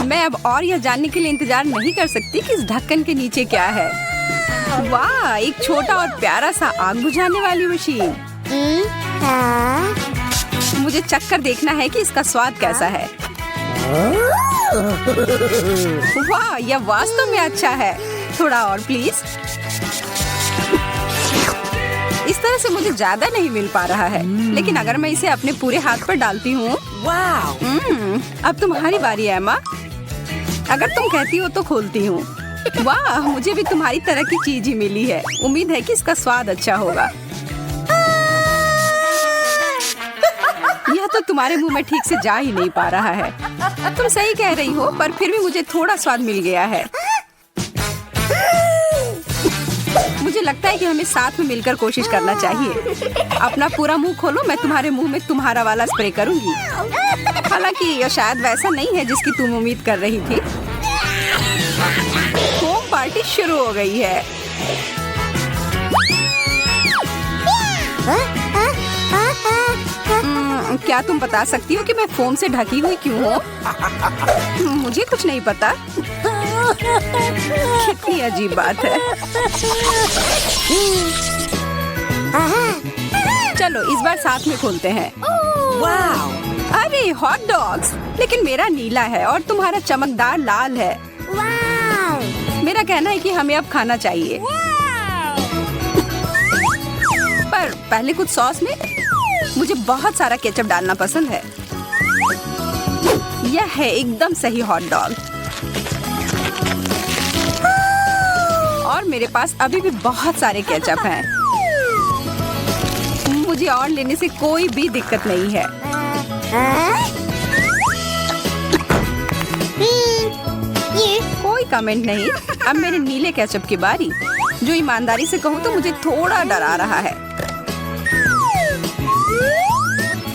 मैं अब और यह जानने के लिए इंतजार नहीं कर सकती कि इस ढक्कन के नीचे क्या है। वाह, एक छोटा और प्यारा सा आग बुझाने वाली मशीन। मुझे चक्कर देखना है कि इसका स्वाद कैसा है। वाह, यह वास्तव में अच्छा है। थोड़ा और प्लीज। इस तरह से मुझे ज्यादा नहीं मिल पा रहा है, लेकिन अगर मैं इसे अपने पूरे हाथ पर डालती हूँ। अब तुम्हारी बारी है एम्मा। अगर तुम कहती हो तो खोलती हूँ। वाह, मुझे भी तुम्हारी तरह की चीज ही मिली है। उम्मीद है कि इसका स्वाद अच्छा होगा। यह तो तुम्हारे मुंह में ठीक से जा ही नहीं पा रहा है। तुम सही कह रही हो, पर फिर भी मुझे थोड़ा स्वाद मिल गया है। मुझे लगता है कि हमें साथ में मिलकर कोशिश करना चाहिए। अपना पूरा मुंह खोलो, मैं तुम्हारे मुंह में तुम्हारा वाला स्प्रे करूंगी। हालांकि यह शायद वैसा नहीं है जिसकी तुम उम्मीद कर रही थी। होम पार्टी शुरू हो गई है। क्या तुम बता सकती हो कि मैं फोम से ढकी हुई क्यों हूँ? मुझे कुछ नहीं पता। कितनी अजीब बात है। चलो इस बार साथ में खोलते हैं। वाह, अरे हॉट डॉग्स, लेकिन मेरा नीला है और तुम्हारा चमकदार लाल है। मेरा कहना है कि हमें अब खाना चाहिए। पर पहले कुछ सॉस में मुझे बहुत सारा केचप डालना पसंद है। यह है एकदम सही हॉट डॉग। और मेरे पास अभी भी बहुत सारे केचप हैं। मुझे और लेने से कोई भी दिक्कत नहीं है। कोई कमेंट नहीं। अब मेरे नीले केचप की बारी, जो ईमानदारी से कहूँ तो मुझे थोड़ा डरा रहा है।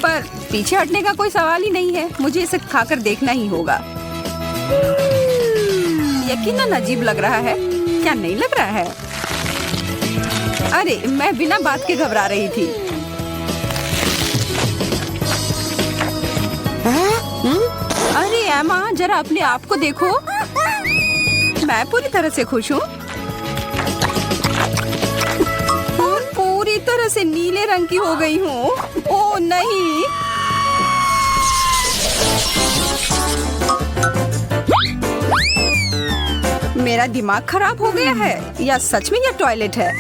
पर पीछे हटने का कोई सवाल ही नहीं है। मुझे इसे खाकर देखना ही होगा। यकीनन अजीब लग रहा है, क्या नहीं लग रहा है? अरे मैं बिना बात के घबरा रही थी। अरे एम्मा, जरा अपने आप को देखो। मैं पूरी तरह से खुश हूँ और पूरी तरह से नीले रंग की हो गई हूँ। ओह नहीं, मेरा दिमाग खराब हो गया है या सच में यह टॉयलेट है?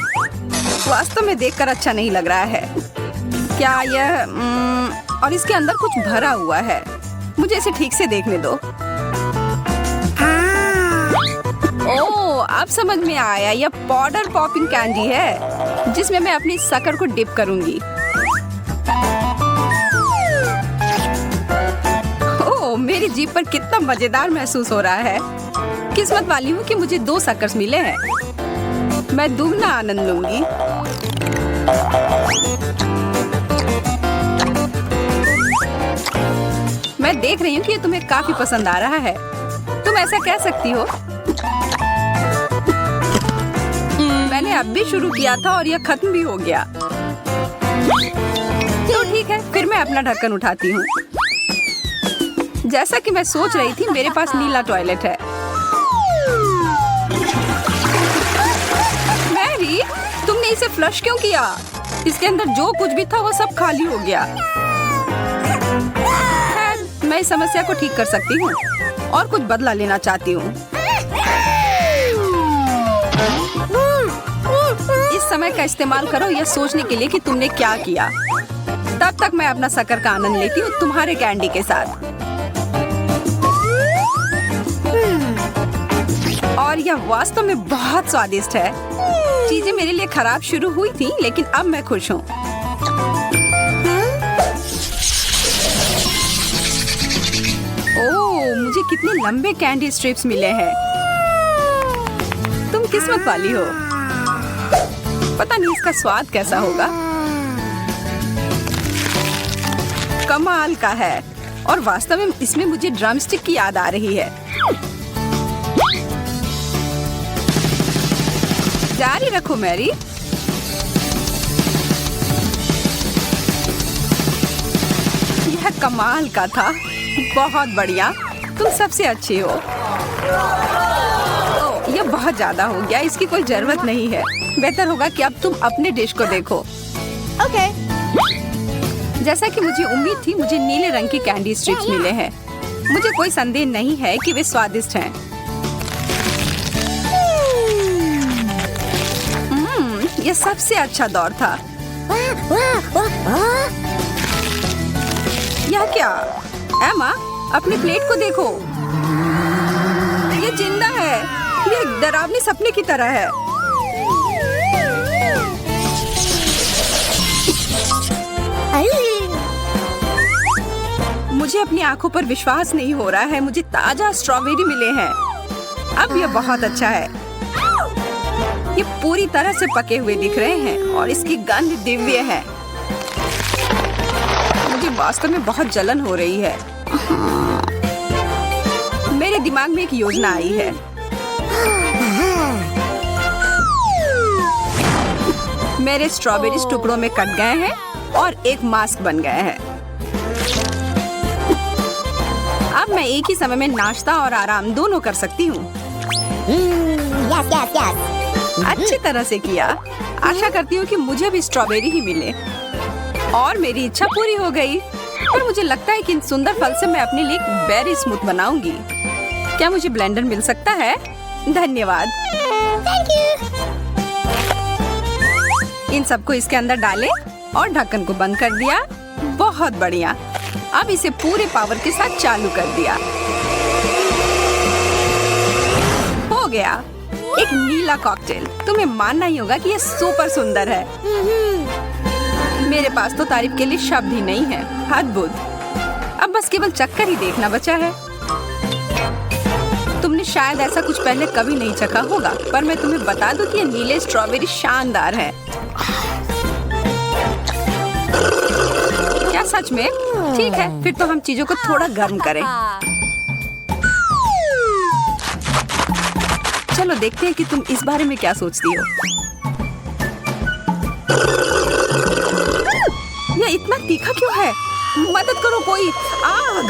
वास्तव में देखकर अच्छा नहीं लग रहा है। क्या यह और इसके अंदर कुछ भरा हुआ है। मुझे इसे ठीक से देखने दो। ओह, अब समझ में आया, यह पाउडर पॉपिंग कैंडी है जिसमें मैं अपनी शक्कर को डिप करूंगी। ओह, मेरी जीभ पर कितना मजेदार महसूस हो रहा है। किस्मत वाली हूँ कि मुझे 2 शक्कर्स मिले हैं। मैं दुगना आनंद लूंगी। मैं देख रही हूँ कि ये तुम्हें काफी पसंद आ रहा है। तुम ऐसा कह सकती हो। मैंने अब भी शुरू किया था और यह खत्म भी हो गया। तो ठीक है, फिर मैं अपना ढक्कन उठाती हूँ। जैसा कि मैं सोच रही थी, मेरे पास नीला टॉयलेट है। मैरी, तुमने इसे फ्लश क्यों किया? इसके अंदर जो कुछ भी था वो सब खाली हो गया। मैं इस समस्या को ठीक कर सकती हूँ और कुछ बदला लेना चाहती हूँ। इस समय का इस्तेमाल करो यह सोचने के लिए कि तुमने क्या किया। तब तक मैं अपना शक्कर का आनंद लेती हूँ तुम्हारे कैंडी के साथ। और यह वास्तव में बहुत स्वादिष्ट है। चीजें मेरे लिए खराब शुरू हुई थी, लेकिन अब मैं खुश हूँ। ओह, मुझे कितने लंबे कैंडी स्ट्रिप्स मिले हैं। तुम किस्मत वाली हो। पता नहीं इसका स्वाद कैसा होगा। कमाल का है। और वास्तव में इसमें मुझे ड्रमस्टिक की याद आ रही है। जारी रखो मैरी। यह कमाल का था। बहुत बढ़िया। तुम सबसे अच्छे हो। ओह, ये बहुत ज्यादा हो गया, इसकी कोई जरूरत नहीं है। बेहतर होगा कि अब तुम अपने डिश को देखो। ओके। जैसा कि मुझे उम्मीद थी, मुझे नीले रंग के कैंडी स्ट्रिप्स मिले हैं। मुझे कोई संदेह नहीं है कि वे स्वादिष्ट हैं। यह सबसे अच्छा दौर था। यह क्या? एमा, अपनी प्लेट को देखो। ये जिंदा है। ये एक डरावनी सपने की तरह है। मुझे अपनी आंखों पर विश्वास नहीं हो रहा है। मुझे ताजा स्ट्रॉबेरी मिले हैं। अब यह बहुत अच्छा है। ये पूरी तरह से पके हुए दिख रहे हैं और इसकी गंध दिव्य है। मुझे वास्तव में बहुत जलन हो रही है। मेरे दिमाग में एक योजना आई है। मेरे स्ट्रॉबेरी टुकड़ों में कट गए हैं और एक मास्क बन गए हैं। अब मैं एक ही समय में नाश्ता और आराम दोनों कर सकती हूँ। अच्छी तरह से किया। आशा करती हूँ कि मुझे भी स्ट्रॉबेरी ही मिले। और मेरी इच्छा पूरी हो गई। पर मुझे लगता है कि इन सुंदर फल से मैं अपने लिए एक बेरी स्मूथ बनाऊंगी। क्या मुझे ब्लेंडर मिल सकता है? धन्यवाद। इन सबको इसके अंदर डालें और ढक्कन को बंद कर दिया। बहुत बढ़िया। अब इसे पूरे पावर के साथ चालू कर दिया। हो गया, एक नीला कॉकटेल। तुम्हें मानना ही होगा कि यह सुपर सुंदर है। मेरे पास तो तारीफ के लिए शब्द ही नहीं है। अद्भुत। अब बस केवल चक्कर ही देखना बचा है। तुमने शायद ऐसा कुछ पहले कभी नहीं चखा होगा, पर मैं तुम्हें बता दूं कि ये नीले स्ट्रॉबेरी शानदार है। क्या सच में? ठीक है, फिर तो हम चीजों को थोड़ा गर्म करें। चलो देखते हैं कि तुम इस बारे में क्या सोचती हो। यह इतना तीखा क्यों है? मदद करो कोई। आग!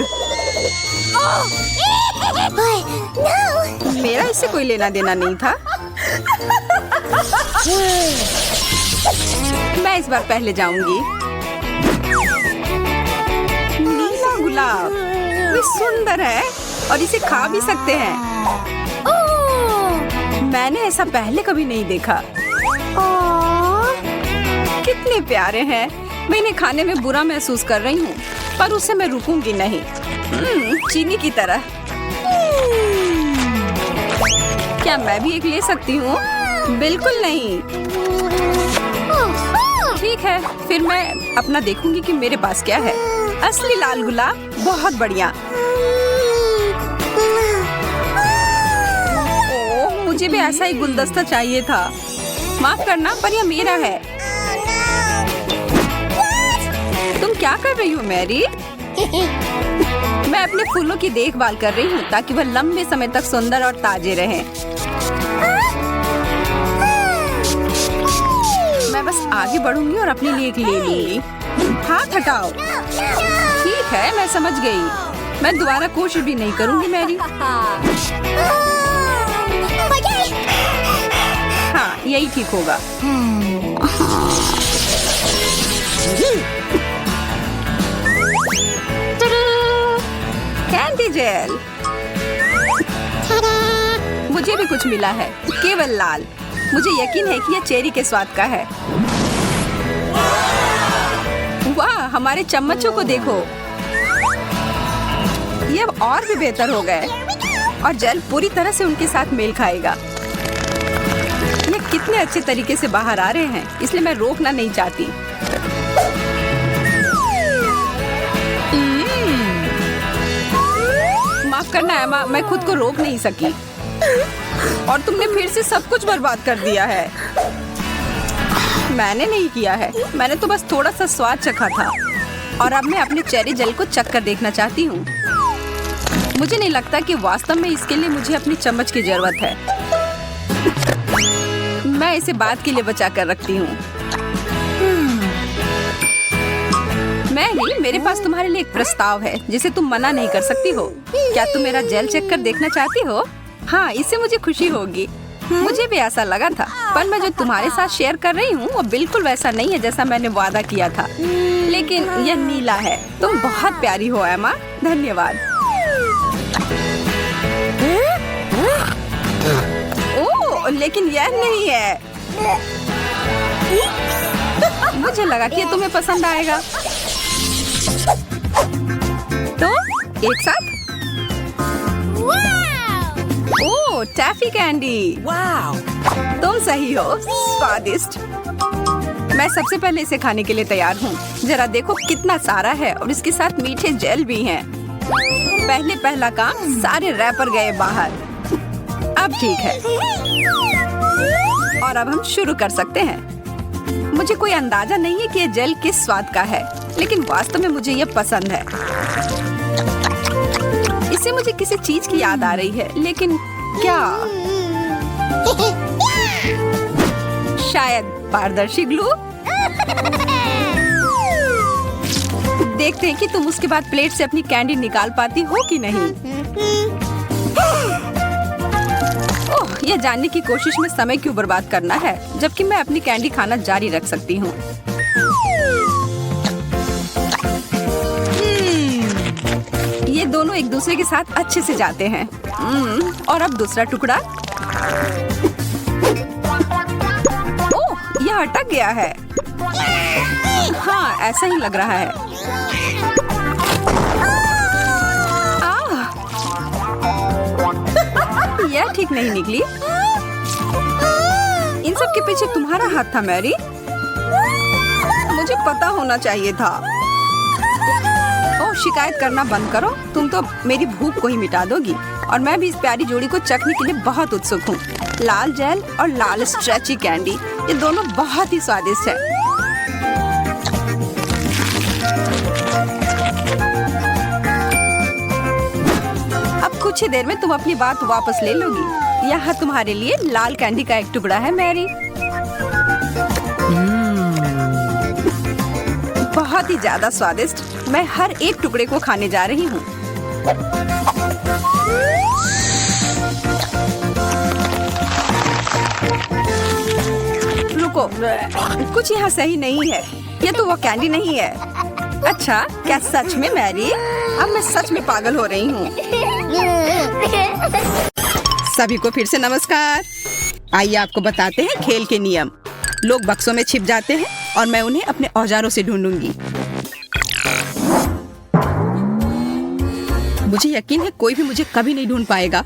मेरा इससे कोई लेना देना नहीं था। मैं इस बार पहले जाऊंगी। नीला गुलाब, ये सुंदर है और इसे खा भी सकते हैं। मैंने ऐसा पहले कभी नहीं देखा। कितने प्यारे हैं। मैं इन्हें खाने में बुरा महसूस कर रही हूँ, पर उससे मैं रुकूंगी नहीं। चीनी की तरह। क्या मैं भी एक ले सकती हूँ? बिल्कुल नहीं। ठीक है, फिर मैं अपना देखूंगी कि मेरे पास क्या है। असली लाल गुलाब, बहुत बढ़िया। ओह, मुझे भी ऐसा ही गुलदस्ता चाहिए था। माफ करना, पर यह मेरा है। तुम क्या कर रही हो मैरी? मैं अपने फूलों की देखभाल कर रही हूँ ताकि वह लंबे समय तक सुंदर और ताजे रहें। मैं बस आगे बढ़ूंगी और अपने लिए एक ले लूंगी। हाथ हटाओ। ठीक है, मैं समझ गई। मैं दोबारा कोशिश भी नहीं करूंगी मैरी। हाँ, यही ठीक होगा। Candy jail. मुझे भी कुछ मिला है, केवल लाल। मुझे यकीन है कि यह चेरी के स्वाद का है। वाह, हमारे चम्मचों को देखो। ये अब और भी बेहतर हो गए और जेल पूरी तरह से उनके साथ मेल खाएगा। ये कितने अच्छे तरीके से बाहर आ रहे हैं, इसलिए मैं रोकना नहीं चाहती। माफ करना एमा, मैं खुद को रोक नहीं सकी और तुमने फिर से सब कुछ बर्बाद कर दिया है। मैंने नहीं किया है, मैंने तो बस थोड़ा सा स्वाद चखा था और अब मैं अपने चेरी जेल को चख कर देखना चाहती हूँ। मुझे नहीं लगता कि वास्तव में इसके लिए मुझे अपनी चम्मच की जरूरत है। मैं इसे बाद के लिए बचा कर रखती हूँ। मैरी, मेरे पास तुम्हारे लिए एक प्रस्ताव है जिसे तुम मना नहीं कर सकती हो। क्या तुम मेरा जेल चेक कर देखना चाहती हो? हाँ, इससे मुझे खुशी होगी। मुझे भी ऐसा लगा था, पर मैं जो तुम्हारे साथ शेयर कर रही हूँ वो बिल्कुल वैसा नहीं है जैसा मैंने वादा किया था। लेकिन यह नीला है। तुम बहुत प्यारी हो एमा। धन्यवाद। ओह, लेकिन यह नहीं है। मुझे लगा कि ये तुम्हें पसंद आएगा। तो एक साथ। ओह, टैफी कैंडी। वाह, तुम सही हो। स्वादिष्ट। मैं सबसे पहले इसे खाने के लिए तैयार हूँ। जरा देखो कितना सारा है और इसके साथ मीठे जेल भी हैं। पहला काम, सारे रैपर गए बाहर। अब ठीक है और अब हम शुरू कर सकते हैं। मुझे कोई अंदाजा नहीं है कि ये जेल किस स्वाद का है, लेकिन वास्तव में मुझे ये पसंद है। इससे मुझे किसी चीज की याद आ रही है, लेकिन क्या? शायद पारदर्शी ग्लू। देखते हैं कि तुम उसके बाद प्लेट से अपनी कैंडी निकाल पाती हो कि नहीं। ओह, यह जानने की कोशिश में समय क्यों बर्बाद करना है, जबकि मैं अपनी कैंडी खाना जारी रख सकती हूँ। ये दोनों एक दूसरे के साथ अच्छे से जाते हैं। और अब दूसरा टुकड़ा। ओह, यह अटक गया है। हाँ, ऐसा ही लग रहा है। यह ठीक नहीं निकली। इन सब के पीछे तुम्हारा हाथ था मैरी। मुझे पता होना चाहिए था। ओह, शिकायत करना बंद करो। तुम तो मेरी भूख को ही मिटा दोगी। और मैं भी इस प्यारी जोड़ी को चखने के लिए बहुत उत्सुक हूँ। लाल जेल और लाल स्ट्रेची कैंडी, ये दोनों बहुत ही स्वादिष्ट है। अब कुछ ही देर में तुम अपनी बात वापस ले लोगी। यहाँ तुम्हारे लिए लाल कैंडी का एक टुकड़ा है मैरी। बहुत ही ज्यादा स्वादिष्ट। मैं हर एक टुकड़े को खाने जा रही हूँ। रुको, कुछ यहाँ सही नहीं है। ये तो वो कैंडी नहीं है। अच्छा, क्या सच में मैरी? अब मैं सच में पागल हो रही हूँ। सभी को फिर से नमस्कार। आइए आपको बताते हैं खेल के नियम। लोग बक्सों में छिप जाते हैं और मैं उन्हें अपने औजारों से ढूंढूंगी। मुझे यकीन है कोई भी मुझे कभी नहीं ढूंढ पाएगा।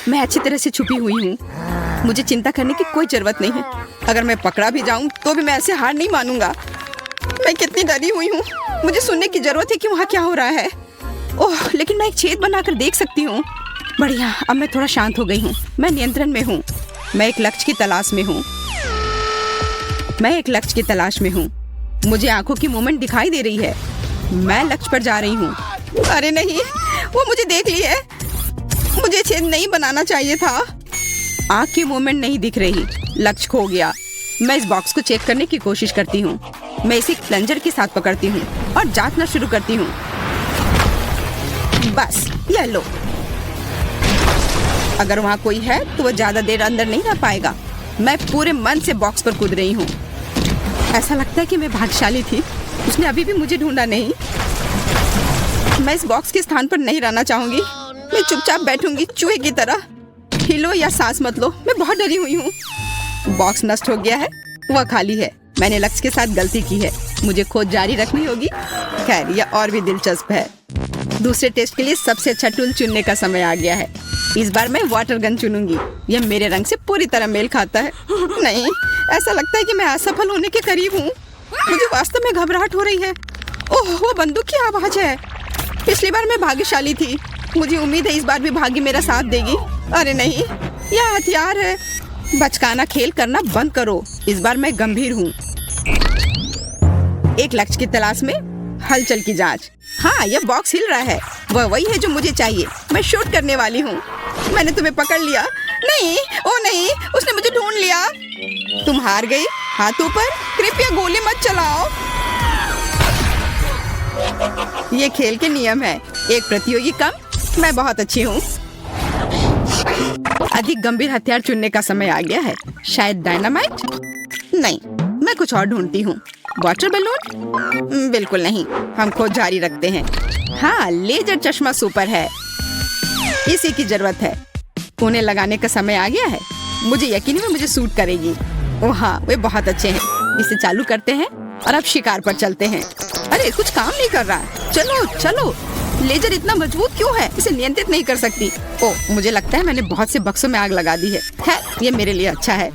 मैं अच्छी तरह से छुपी हुई हूँ। मुझे चिंता करने की कोई जरूरत नहीं है। अगर मैं पकड़ा भी जाऊँ तो भी मैं ऐसे हार नहीं मानूंगा। मैं कितनी डरी हुई हूँ। मुझे सुनने की जरूरत है कि वहाँ क्या हो रहा है। ओह, लेकिन मैं एक छेद बनाकर देख सकती हूँ। बढ़िया, अब मैं थोड़ा शांत हो गई हूँ। मैं नियंत्रण में हूँ। मैं एक लक्ष्य की तलाश में हूँ। मुझे आंखों की मूवमेंट दिखाई दे रही है। मैं लक्ष्य पर जा रही हूँ। अरे नहीं, वो मुझे देख ली है। मुझे छेद नहीं बनाना चाहिए था। आंख की मूवमेंट नहीं दिख रही। लक्ष्य खो गया। मैं इस बॉक्स को चेक करने की कोशिश करती हूँ। मैं इसे प्लंजर के साथ पकड़ती हूँ और जांचना शुरू करती हूँ। बस, ये लो। अगर वहाँ कोई है तो वो ज्यादा देर अंदर नहीं रह पाएगा। मैं पूरे मन से बॉक्स पर कूद रही हूँ। ऐसा लगता है कि मैं भाग्यशाली थी। उसने अभी भी मुझे ढूंढा नहीं। मैं इस बॉक्स के स्थान पर नहीं रहना चाहूंगी। मैं चुपचाप बैठूंगी चूहे की तरह। हिलो या सांस मत लो। मैं बहुत डरी हुई हूँ। बॉक्स नष्ट हो गया है। वह खाली है। मैंने लक्ष्य के साथ गलती की है। मुझे खोज जारी रखनी होगी। खैर, यह और भी दिलचस्प है। दूसरे टेस्ट के लिए सबसे अच्छा टूल चुनने का समय आ गया है। इस बार मैं वाटर गन चुनूंगी। यह मेरे रंग से पूरी तरह मेल खाता है। नहीं, ऐसा लगता है कि मैं असफल होने के करीब हूँ। मुझे वास्तव में घबराहट हो रही है। ओह, वो बंदूक की आवाज है। पिछली बार मैं भाग्यशाली थी। मुझे उम्मीद है इस बार भी भाग्य मेरा साथ देगी। अरे नहीं, यह हथियार है। बचकाना खेल करना बंद करो। इस बार मैं गंभीर हूँ। एक लक्ष्य की तलाश में हलचल की जांच। हाँ, यह बॉक्स हिल रहा है। वह वही है जो मुझे चाहिए। मैं शूट करने वाली हूँ। मैंने तुम्हें पकड़ लिया। नहीं, ओ नहीं, उसने मुझे ढूंढ लिया। तुम हार गई। हाथ ऊपर। कृपया गोली मत चलाओ। ये खेल के नियम है, एक प्रतियोगी कम, मैं बहुत अच्छी हूँ। अधिक गंभीर हथियार चुनने का समय आ गया है। शायद डायनामाइट? नहीं, मैं कुछ और ढूंढती हूँ। Water balloon? बिल्कुल नहीं, हम खोज जारी रखते हैं। हाँ, लेजर चश्मा सुपर है, इसी की जरूरत है। उन्हें लगाने का समय आ गया है। मुझे यकीन है मुझे सूट करेगी। ओह हाँ, वे बहुत अच्छे हैं। इसे चालू करते हैं और अब शिकार पर चलते हैं। अरे कुछ काम नहीं कर रहा। चलो चलो, लेजर इतना मजबूत क्यों है? इसे नियंत्रित नहीं कर सकती। ओह, मुझे लगता है मैंने बहुत से बक्सों में आग लगा दी है। ये मेरे लिए अच्छा है।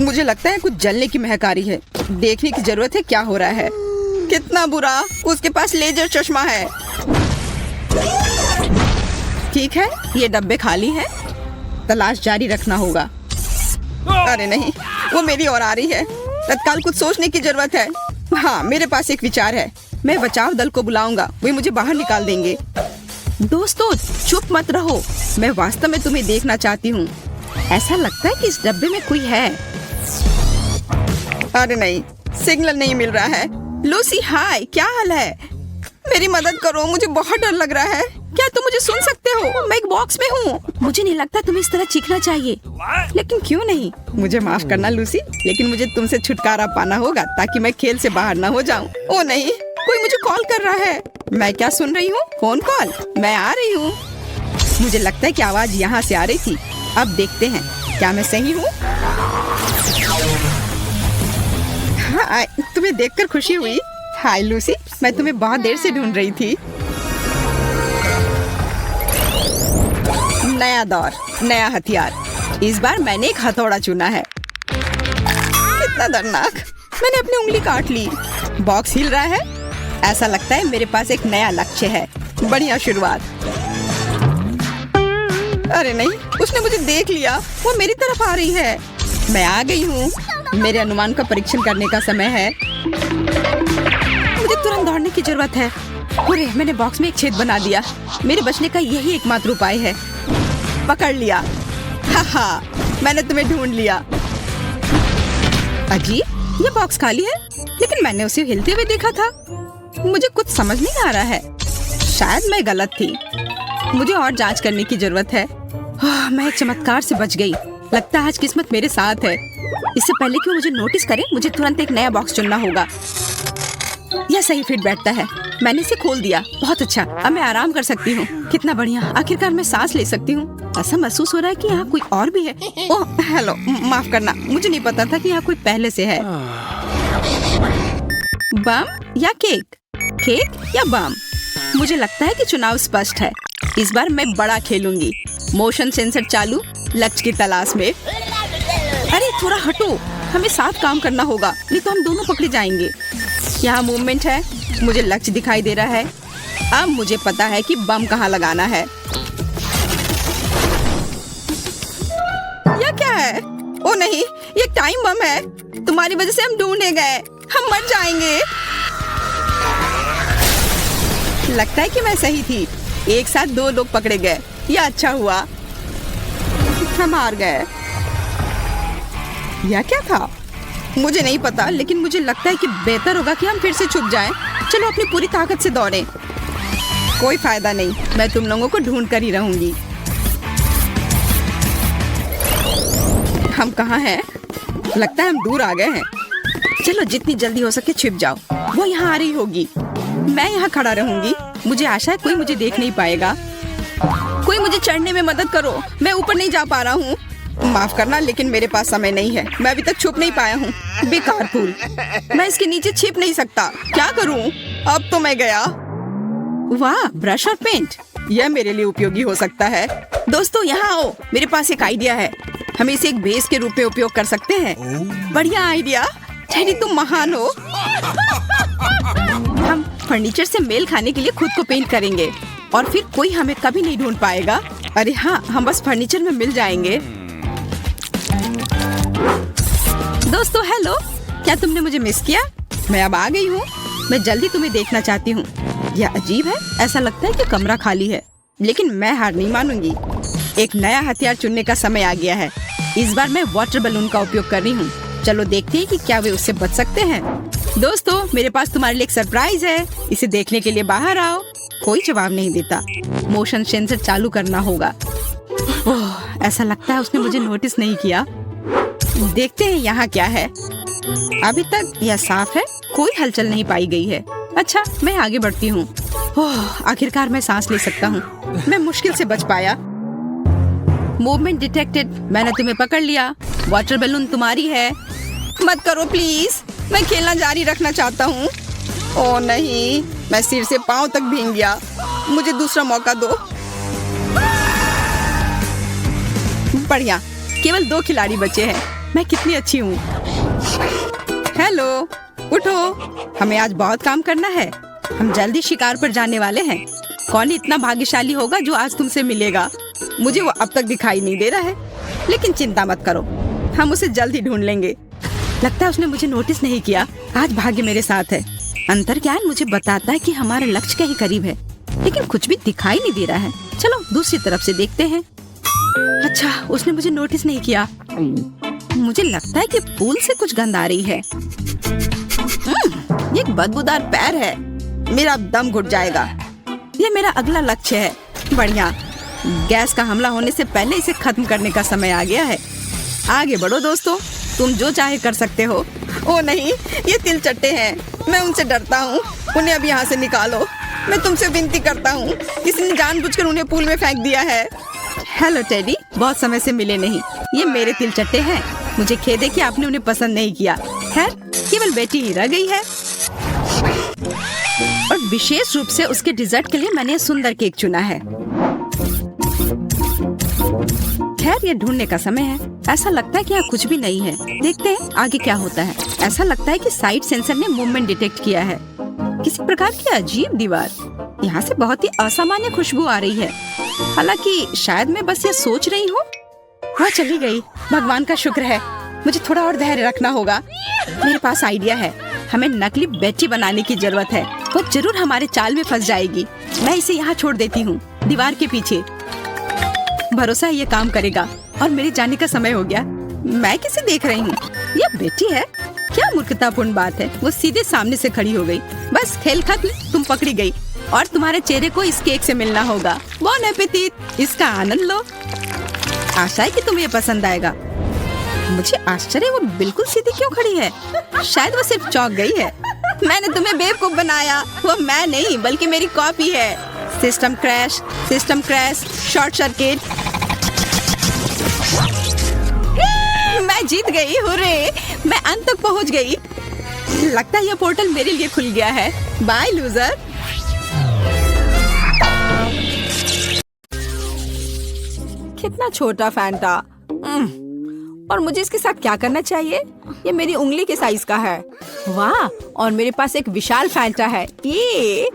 मुझे लगता है कुछ जलने की महक आ रही है। देखने की जरूरत है क्या हो रहा है। कितना बुरा, उसके पास लेजर चश्मा है। ठीक है, ये डब्बे खाली हैं। तलाश जारी रखना होगा। अरे नहीं, वो मेरी ओर आ रही है। तत्काल कुछ सोचने की जरूरत है। हाँ, मेरे पास एक विचार है। मैं बचाव दल को बुलाऊंगा, वे मुझे बाहर निकाल देंगे। दोस्तों चुप मत रहो, मैं वास्तव में तुम्हें देखना चाहती हूँ। ऐसा लगता है कि इस डब्बे में कोई है। अरे नहीं, सिग्नल नहीं मिल रहा है। लूसी हाय, क्या हाल है? मेरी मदद करो, मुझे बहुत डर लग रहा है। क्या तुम मुझे सुन सकते हो? मैं एक बॉक्स में हूँ। मुझे नहीं लगता तुम्हें इस तरह चीखना चाहिए। लेकिन क्यों नहीं? मुझे माफ करना लूसी, लेकिन मुझे तुमसे छुटकारा पाना होगा ताकि मैं खेल से बाहर न हो जाऊँ। ओ नहीं, कोई मुझे कॉल कर रहा है। मैं क्या सुन रही हूँ? Phone call? मैं आ रही हूँ। मुझे लगता है कि आवाज यहाँ से आ रही थी। अब देखते हैं, क्या मैं सही हूँ? हाँ, तुम्हें देखकर खुशी हुई। हाय लूसी, मैं तुम्हें बहुत देर से ढूंढ रही थी। नया दौर, नया हथियार। इस बार मैंने एक हथौड़ा चुना है। कितना दर्दनाक, मैंने अपनी उंगली काट ली। बॉक्स हिल रहा है। ऐसा लगता है मेरे पास एक नया लक्ष्य है। बढ़िया शुरुआत। अरे नहीं, उसने मुझे देख लिया। वो मेरी तरफ आ रही है। मैं आ गई हूँ। मेरे अनुमान का परीक्षण करने का समय है। मुझे तुरंत दौड़ने की जरूरत है। अरे मैंने बॉक्स में एक छेद बना दिया। मेरे बचने का यही एकमात्र उपाय है। पकड़ लिया। हा, मैंने तुम्हें ढूंढ लिया। अजीब, ये बॉक्स खाली है, लेकिन मैंने उसे हिलते हुए देखा था। मुझे कुछ समझ नहीं आ रहा है। शायद मैं गलत थी। मुझे और जांच करने की जरूरत है। मैं एक चमत्कार से बच गई। लगता है आज किस्मत मेरे साथ है। इससे पहले कि वो मुझे नोटिस करे, मुझे तुरंत एक नया बॉक्स चुनना होगा। यह सही फिट बैठता है। मैंने इसे खोल दिया। बहुत अच्छा, अब मैं आराम कर सकती हूँ। कितना बढ़िया, आखिरकार मैं सांस ले सकती हूँ। ऐसा महसूस हो रहा है कि यहाँ कोई और भी है। ओह हेलो, माफ करना, मुझे नहीं पता था कि यहाँ कोई पहले से है। बम या केक? केक या बम? मुझे लगता है कि चुनाव स्पष्ट है। इस बार मैं बड़ा खेलूंगी। मोशन सेंसर चालू, लक्ष्य की तलाश में। अरे थोड़ा हटो, हमें साथ काम करना होगा, नहीं तो हम दोनों पकड़े जाएंगे। यहाँ मूवमेंट है। मुझे लक्ष्य दिखाई दे रहा है। अब मुझे पता है कि बम कहाँ लगाना है। यह क्या है? ओ नहीं, ये टाइम बम है। तुम्हारी वजह से हम ढूंढे गए। हम मर जाएंगे। लगता है कि मैं सही थी। एक साथ दो लोग पकड़े गए। यह अच्छा हुआ। हम हार गए। यह क्या था? मुझे नहीं पता, लेकिन मुझे लगता है कि बेहतर होगा कि हम फिर से छुप जाएं। चलो अपनी पूरी ताकत से दौड़ें। कोई फायदा नहीं, मैं तुम लोगों को ढूंढ कर ही रहूंगी। हम कहाँ हैं? लगता है हम दूर आ गए हैं। चलो जितनी जल्दी हो सके छिप जाओ। वो यहाँ आ रही होगी। मैं यहाँ खड़ा रहूंगी। मुझे आशा है कोई मुझे देख नहीं पाएगा। कोई मुझे चढ़ने में मदद करो, मैं ऊपर नहीं जा पा रहा हूँ। माफ करना, लेकिन मेरे पास समय नहीं है। मैं अभी तक छुप नहीं पाया हूँ। बेकार फूल, मैं इसके नीचे छिप नहीं सकता। क्या करूँ? अब तो मैं गया। वाह, ब्रश और पेंट, यह मेरे लिए उपयोगी हो सकता है। दोस्तों यहाँ आओ, मेरे पास एक आइडिया है। हम इसे एक बेस के रूप में उपयोग कर सकते हैं। बढ़िया आइडिया, टेडी तुम महान हो। हम फर्नीचर से मेल खाने के लिए खुद को पेंट करेंगे और फिर कोई हमें कभी नहीं ढूंढ पाएगा। अरे हाँ, हम बस फर्नीचर में मिल जाएंगे। दोस्तों हेलो, क्या तुमने मुझे मिस किया? मैं अब आ गई हूँ। मैं जल्दी तुम्हें देखना चाहती हूँ। यह अजीब है, ऐसा लगता है कि कमरा खाली है, लेकिन मैं हार नहीं मानूंगी। एक नया हथियार चुनने का समय आ गया है। इस बार मैं वाटर बैलून का उपयोग कर रही हूँ। चलो देखते हैं कि क्या वे उससे बच सकते हैं। दोस्तों, मेरे पास तुम्हारे लिए एक सरप्राइज है। इसे देखने के लिए बाहर आओ। कोई जवाब नहीं देता। मोशन सेंसर चालू करना होगा। ओह, ऐसा लगता है उसने मुझे नोटिस नहीं किया। देखते हैं यहाँ क्या है। अभी तक यह साफ है, कोई हलचल नहीं पाई गई है। अच्छा, मैं आगे बढ़ती हूँ। ओह, आखिरकार मैं सांस ले सकता हूँ। मैं मुश्किल से बच पाया। Movement detected. मैंने तुम्हें पकड़ लिया। वाटर बैलून तुम्हारी है। मत करो प्लीज, मैं खेलना जारी रखना चाहता हूँ। ओह नहीं, मैं सिर से पांव तक भीग गया। मुझे दूसरा मौका दो। बढ़िया, केवल 2 खिलाड़ी बचे हैं। मैं कितनी अच्छी हूँ। हेलो, उठो, हमें आज बहुत काम करना है। हम जल्दी शिकार पर जाने वाले हैं। कौन इतना भाग्यशाली होगा जो आज तुमसे मिलेगा? मुझे वो अब तक दिखाई नहीं दे रहा है, लेकिन चिंता मत करो, हम उसे जल्द ही ढूंढ लेंगे। लगता है उसने मुझे नोटिस नहीं किया। आज भाग्य मेरे साथ है। अंतर्ज्ञान मुझे बताता है कि हमारे लक्ष्य के ही करीब है, लेकिन कुछ भी दिखाई नहीं दे रहा है। चलो दूसरी तरफ से देखते हैं। अच्छा, उसने मुझे नोटिस नहीं किया। मुझे लगता है कि पूल से कुछ गंध आ रही है। ये एक बदबूदार पैर है। मेरा दम घुट जाएगा। ये मेरा अगला लक्ष्य है। बढ़िया, गैस का हमला होने से पहले इसे खत्म करने का समय आ गया है। आगे बढ़ो दोस्तों, तुम जो चाहे कर सकते हो। ओ नहीं, ये तिलचट्टे हैं। मैं उनसे डरता हूँ। उन्हें अब यहाँ से निकालो। मैं तुमसे विनती करता हूँ। किसी ने जानबूझकर उन्हें पूल में फेंक दिया है। हेलो टेडी, बहुत समय से मिले नहीं। ये मेरे तिलचट्टे हैं। मुझे खेद है कि आपने उन्हें पसंद नहीं किया। खैर, केवल बेटी ही रह गई है, और विशेष रूप से उसके डिजर्ट के लिए मैंने सुंदर केक चुना है। खैर, ये ढूंढने का समय है। ऐसा लगता है कि यहाँ कुछ भी नहीं है। देखते हैं आगे क्या होता है। ऐसा लगता है कि साइड सेंसर ने मूवमेंट डिटेक्ट किया है। किसी प्रकार की अजीब दीवार। यहाँ से बहुत ही असामान्य खुशबू आ रही है। हालांकि शायद मैं बस ये सोच रही हूँ। वह चली गई। भगवान का शुक्र है। मुझे थोड़ा और धैर्य रखना होगा। मेरे पास आइडिया है। हमें नकली बेटी बनाने की जरूरत है। वो जरूर हमारे चाल में फंस जाएगी। मैं इसे यहाँ छोड़ देती हूँ, दीवार के पीछे। भरोसा है ये काम करेगा। और मेरे जाने का समय हो गया। मैं किसे देख रही हूँ? यह बेटी है। क्या मूर्खतापूर्ण बात है। वो सीधे सामने से खड़ी हो गई। बस खेल खत्म, तुम पकड़ी गई और तुम्हारे चेहरे को इस केक से मिलना होगा। बॉन एपेटिट, इसका आनंद लो। आशा है कि तुम्हें पसंद आएगा। मुझे आश्चर्य, वो बिल्कुल सीधी क्यों खड़ी है? शायद वो सिर्फ चौंक गई है। मैंने तुम्हें बेवकूफ बनाया। वो मैं नहीं, बल्कि मेरी कॉपी है। System crash, short circuit. मैं जीत गई। हुर्रे, मैं अंत तक पहुंच गई। लगता है यह पोर्टल मेरे लिए खुल गया है। Bye loser. कितना छोटा फैंटा। और मुझे इसके साथ क्या करना चाहिए? ये मेरी उंगली के साइज का है। वाह, और मेरे पास एक विशाल फैंटा है। ये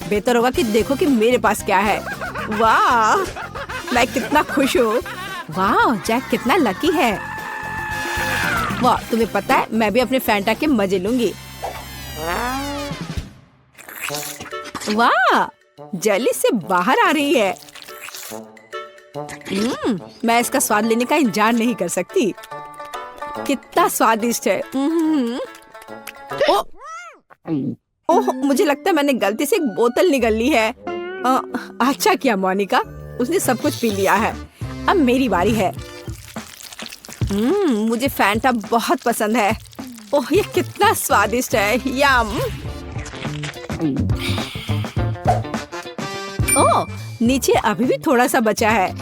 बेहतर होगा कि देखो कि मेरे पास क्या है। वाह, मैं कितना खुश हूँ। वाह, जैक कितना लकी है। वाह, तुम्हें पता है मैं भी अपने फैंटा के मजे लूंगी। वाह, जेली से बाहर आ रही है। मैं इसका स्वाद लेने का इंतजार नहीं कर सकती। कितना स्वादिष्ट है। ओह, मुझे लगता है मैंने गलती से एक बोतल निगल ली है। अच्छा किया मोनिका, उसने सब कुछ पी लिया है। अब मेरी बारी है। मुझे फैंटा बहुत पसंद है। ओह, ये कितना स्वादिष्ट है। यम। ओह, नीचे अभी भी थोड़ा सा बचा है।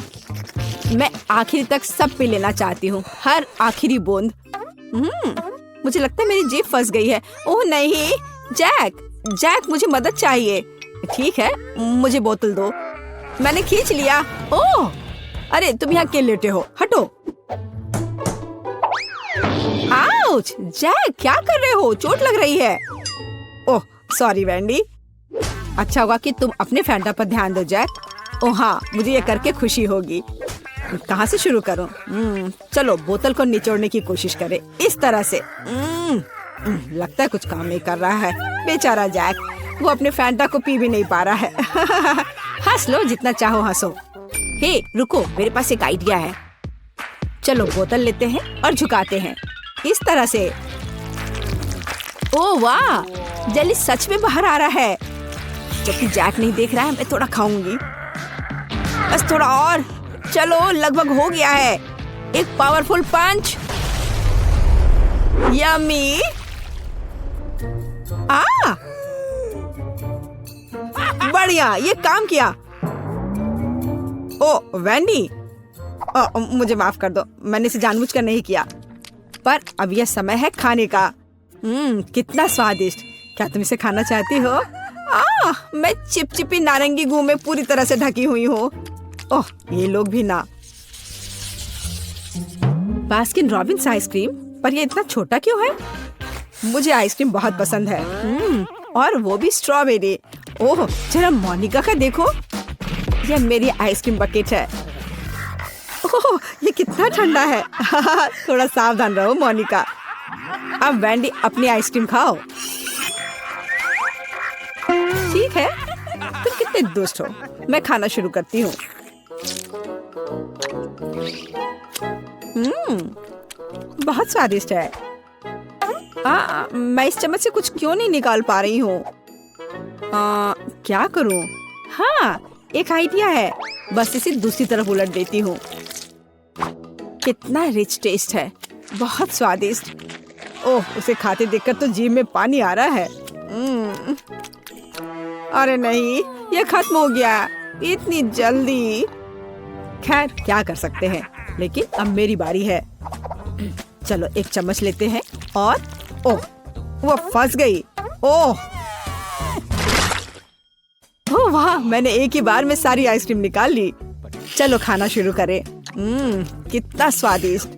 मैं आखिर तक सब पी लेना चाहती हूँ, हर आखिरी बूंद। मुझे लगता है मेरी जीभ फंस गई है। ओह नहीं, जैक मुझे मदद चाहिए। ठीक है, मुझे बोतल दो। मैंने खींच लिया। ओह, अरे तुम यहाँ क्यों लेटे हो? हटो। आउच! जैक, क्या कर रहे हो? चोट लग रही है। Oh sorry Vendée. अच्छा होगा कि तुम अपने फैंटा पर ध्यान दो जैक। ओह हाँ, मुझे ये करके खुशी होगी। कहाँ से शुरू करूं? चलो बोतल को निचोड़ने की कोशिश करें, इस तरह से। लगता है कुछ काम नहीं कर रहा है। बेचारा जैक, वो अपने फैंटा को पी भी नहीं पा रहा है। हंस लो जितना चाहो हंसो। हे रुको, मेरे पास एक आइडिया है। चलो बोतल लेते हैं और झुकाते हैं, इस तरह से। ओह वाह, जेली सच में बाहर आ रहा है। जबकि जैक नहीं देख रहा है, मैं थोड़ा खाऊंगी। बस थोड़ा और। चलो, लगभग हो गया है। एक पावरफुल पंच। यम्मी। बढ़िया, ये काम किया। ओ वेंडी, मुझे माफ कर दो, मैंने इसे जानबूझकर नहीं किया। पर अब यह समय है खाने का। कितना स्वादिष्ट। क्या तुम इसे खाना चाहती हो? मैं चिपचिपी नारंगी गू में पूरी तरह से ढकी हुई हूँ। ओह, ये लोग भी ना। बास्किन रॉबिन्स आइसक्रीम, पर ये इतना छोटा क्यों है? मुझे आइसक्रीम बहुत पसंद है। और वो भी स्ट्रॉबेरी। ओह, जरा मोनिका का देखो। यह मेरी आइसक्रीम बकेट है। ओह, ये कितना ठंडा है। थोड़ा सावधान रहो मोनिका। अब वेंडी, अपनी आइसक्रीम खाओ। ठीक है, तुम कितने दुष्ट हो। मैं खाना शुरू करती हूँ। बहुत स्वादिष्ट है। मैं इस चम्मच से कुछ क्यों नहीं निकाल पा रही हूँ? क्या करूँ? हाँ, एक आइडिया है। बस इसे दूसरी तरफ उलट देती हूँ। कितना रिच टेस्ट है, बहुत स्वादिष्ट। ओह, उसे खाते देखकर तो जीभ में पानी आ रहा है। अरे नहीं, ये खत्म हो गया इतनी जल्दी। खैर, क्या कर सकते हैं, लेकिन अब मेरी बारी है। चलो, एक चम्मच लेते हैं और ओह, वो फंस गई। ओह वाह, मैंने एक ही बार में सारी आइसक्रीम निकाल ली। चलो, खाना शुरू करें। कितना स्वादिष्ट।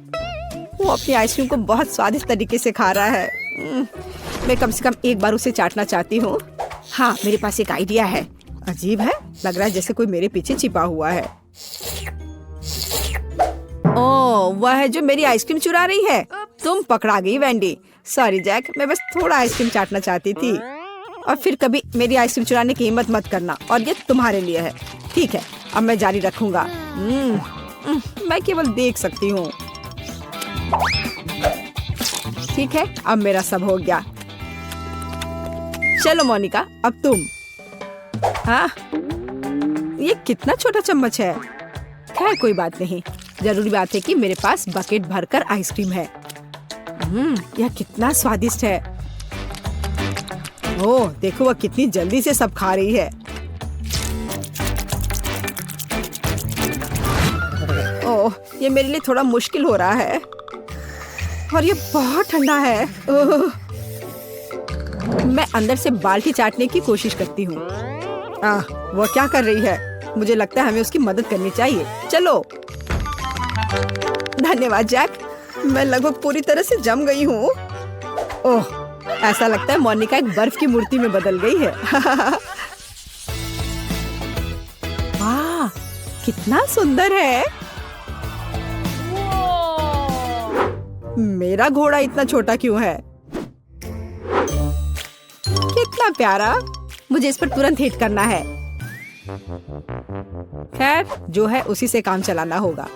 वो अपनी आइसक्रीम को बहुत स्वादिष्ट तरीके से खा रहा है। मैं कम से कम एक बार उसे चाटना चाहती हूँ। हाँ, मेरे पास एक आइडिया है। अजीब है, लग रहा है जैसे कोई मेरे पीछे छिपा हुआ है। ओह, वह है जो मेरी आइसक्रीम चुरा रही है। तुम पकड़ा गई वेंडी। सॉरी जैक, मैं बस थोड़ा आइसक्रीम चाटना चाहती थी। और फिर कभी मेरी आइसक्रीम चुराने की हिम्मत मत करना। और ये तुम्हारे लिए है। ठीक है, अब मैं जारी रखूंगा। मैं केवल देख सकती हूँ। ठीक है, अब मेरा सब हो गया। चलो मोनिका, अब तुम। हाँ, ये कितना छोटा चम्मच है। खैर, कोई बात नहीं। जरूरी बात है कि मेरे पास बकेट भरकर आइसक्रीम है। यह कितना स्वादिष्ट है। ओह, देखो वह कितनी जल्दी से सब खा रही है। ओह, ये मेरे लिए थोड़ा मुश्किल हो रहा है। और ये बहुत ठंडा है। मैं अंदर से बाल्टी चाटने की कोशिश करती हूँ। वो क्या कर रही है? मुझे लगता है हमें उसकी मदद करनी चाहिए। चलो। धन्यवाद जैक, मैं लगभग पूरी तरह से जम गई हूँ। ओह, ऐसा लगता है मोनिका एक बर्फ की मूर्ति में बदल गई है। वाह, कितना सुंदर है। मेरा घोड़ा इतना छोटा क्यों है? कितना प्यारा। मुझे इस पर तुरंत हिट करना है। खैर, जो है उसी से काम चलाना होगा।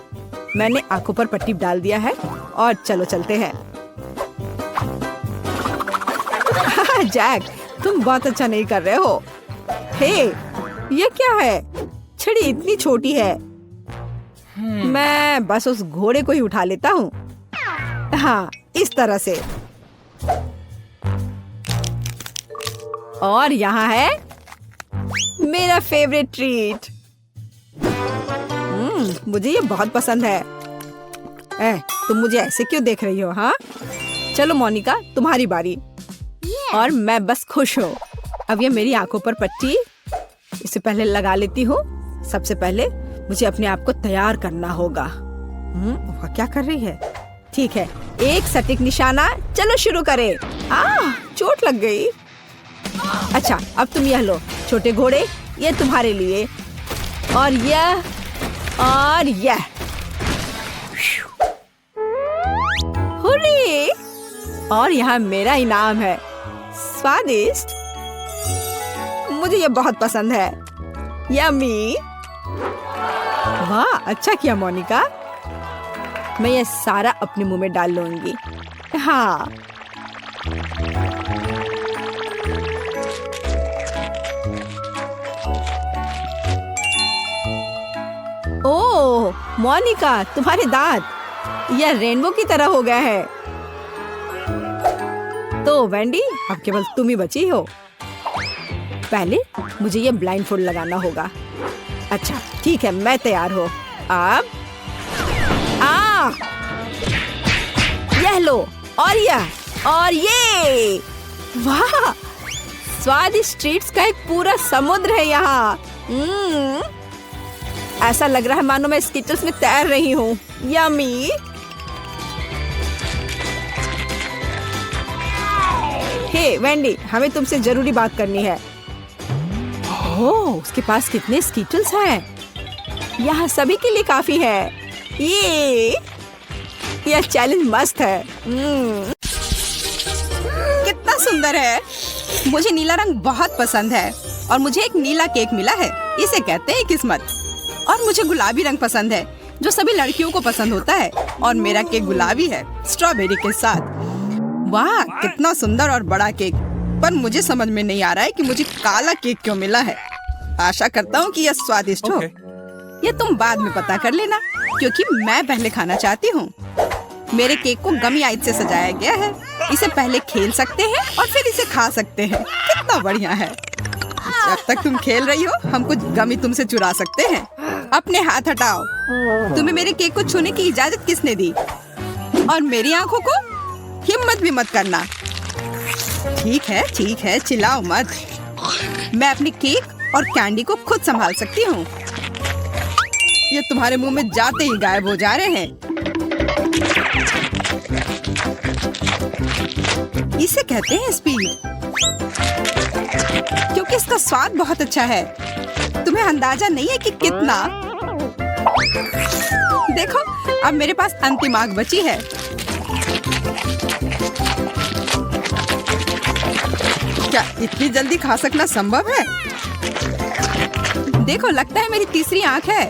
मैंने आंखों पर पट्टी डाल दिया है और चलो चलते हैं। जैक, तुम बहुत अच्छा नहीं कर रहे हो। हे, ये क्या है? छड़ी इतनी छोटी है। मैं बस उस घोड़े को ही उठा लेता हूँ। हाँ, इस तरह से। और यहाँ है मेरा फेवरेट ट्रीट। मुझे ये बहुत पसंद है। तुम मुझे ऐसे क्यों देख रही हो? हाँ, चलो मोनिका, तुम्हारी बारी। और मैं बस खुश हूँ। अब ये मेरी आंखों पर पट्टी इसे पहले लगा लेती हूँ। सबसे पहले मुझे अपने आप को तैयार करना होगा। वह क्या कर रही है? ठीक है, एक सटीक निशाना। चलो शुरू करें। चोट लग गई। अच्छा, अब तुम यह लो छोटे घोड़े, ये तुम्हारे लिए। और यह और यह। हुर्रे! और यहाँ मेरा इनाम है। स्वादिष्ट, मुझे ये बहुत पसंद है। यम्मी। वाह, अच्छा किया मोनिका। मैं ये सारा अपने मुंह में डाल लूंगी। हाँ। ओह मोनिका, तुम्हारे दांत यह रेनबो की तरह हो गया है। तो वेंडी, अब केवल तुम ही बची हो। पहले मुझे ये ब्लाइंडफोल्ड लगाना होगा। अच्छा ठीक है, मैं तैयार हूँ। अब यह लो, और ये वाह, स्वादिष्ट ट्रीट्स का एक पूरा समुद्र है यहाँ। ऐसा लग रहा है मानो मैं स्किटल्स में तैर रही हूँ। यम्मी। हे वेंडी, हमें तुमसे जरूरी बात करनी है। ओह, उसके पास कितने स्किटल्स हैं। यहाँ सभी के लिए काफी है। यह चैलेंज मस्त है। कितना सुंदर है। मुझे नीला रंग बहुत पसंद है और मुझे एक नीला केक मिला है। इसे कहते हैं किस्मत। और मुझे गुलाबी रंग पसंद है, जो सभी लड़कियों को पसंद होता है। और मेरा केक गुलाबी है, स्ट्रॉबेरी के साथ। वाह, कितना सुंदर और बड़ा केक। पर मुझे समझ में नहीं आ रहा है कि मुझे काला केक क्यों मिला है। आशा करता हूँ कि यह स्वादिष्ट हो। ये तुम बाद में पता कर लेना, क्योंकि मैं पहले खाना चाहती हूँ। मेरे केक को गमी आइस से सजाया गया है। इसे पहले खेल सकते हैं और फिर इसे खा सकते हैं। कितना बढ़िया है। जब तक तुम खेल रही हो, हम कुछ गमी तुमसे चुरा सकते हैं। अपने हाथ हटाओ। तुम्हें मेरे केक को छूने की इजाजत किसने दी? और मेरी आंखों को हिम्मत भी मत करना। ठीक है, चिल्लाओ मत। मैं अपने केक और कैंडी को खुद संभाल सकती हूँ। ये तुम्हारे मुंह में जाते ही गायब हो जा रहे हैं। इसे कहते हैं स्पीड, क्योंकि इसका स्वाद बहुत अच्छा है। तुम्हें अंदाजा नहीं है कि कितना। देखो, अब मेरे पास अंतिम आग बची है। क्या इतनी जल्दी खा सकना संभव है? देखो, लगता है मेरी तीसरी आंख है।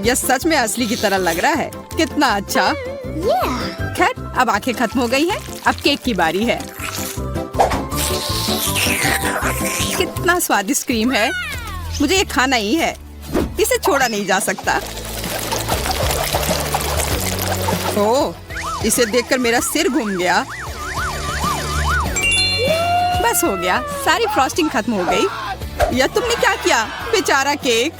यह सच में असली की तरह लग रहा है। कितना अच्छा। खैर, अब आंखें खत्म हो गई हैं। अब केक की बारी है। कितना स्वादिष्ट क्रीम है। मुझे ये खाना ही है। इसे छोड़ा नहीं जा सकता। ओह, इसे देखकर मेरा सिर घूम गया। बस हो गया, सारी फ्रॉस्टिंग खत्म हो गई। यह तुमने क्या किया, बेचारा केक।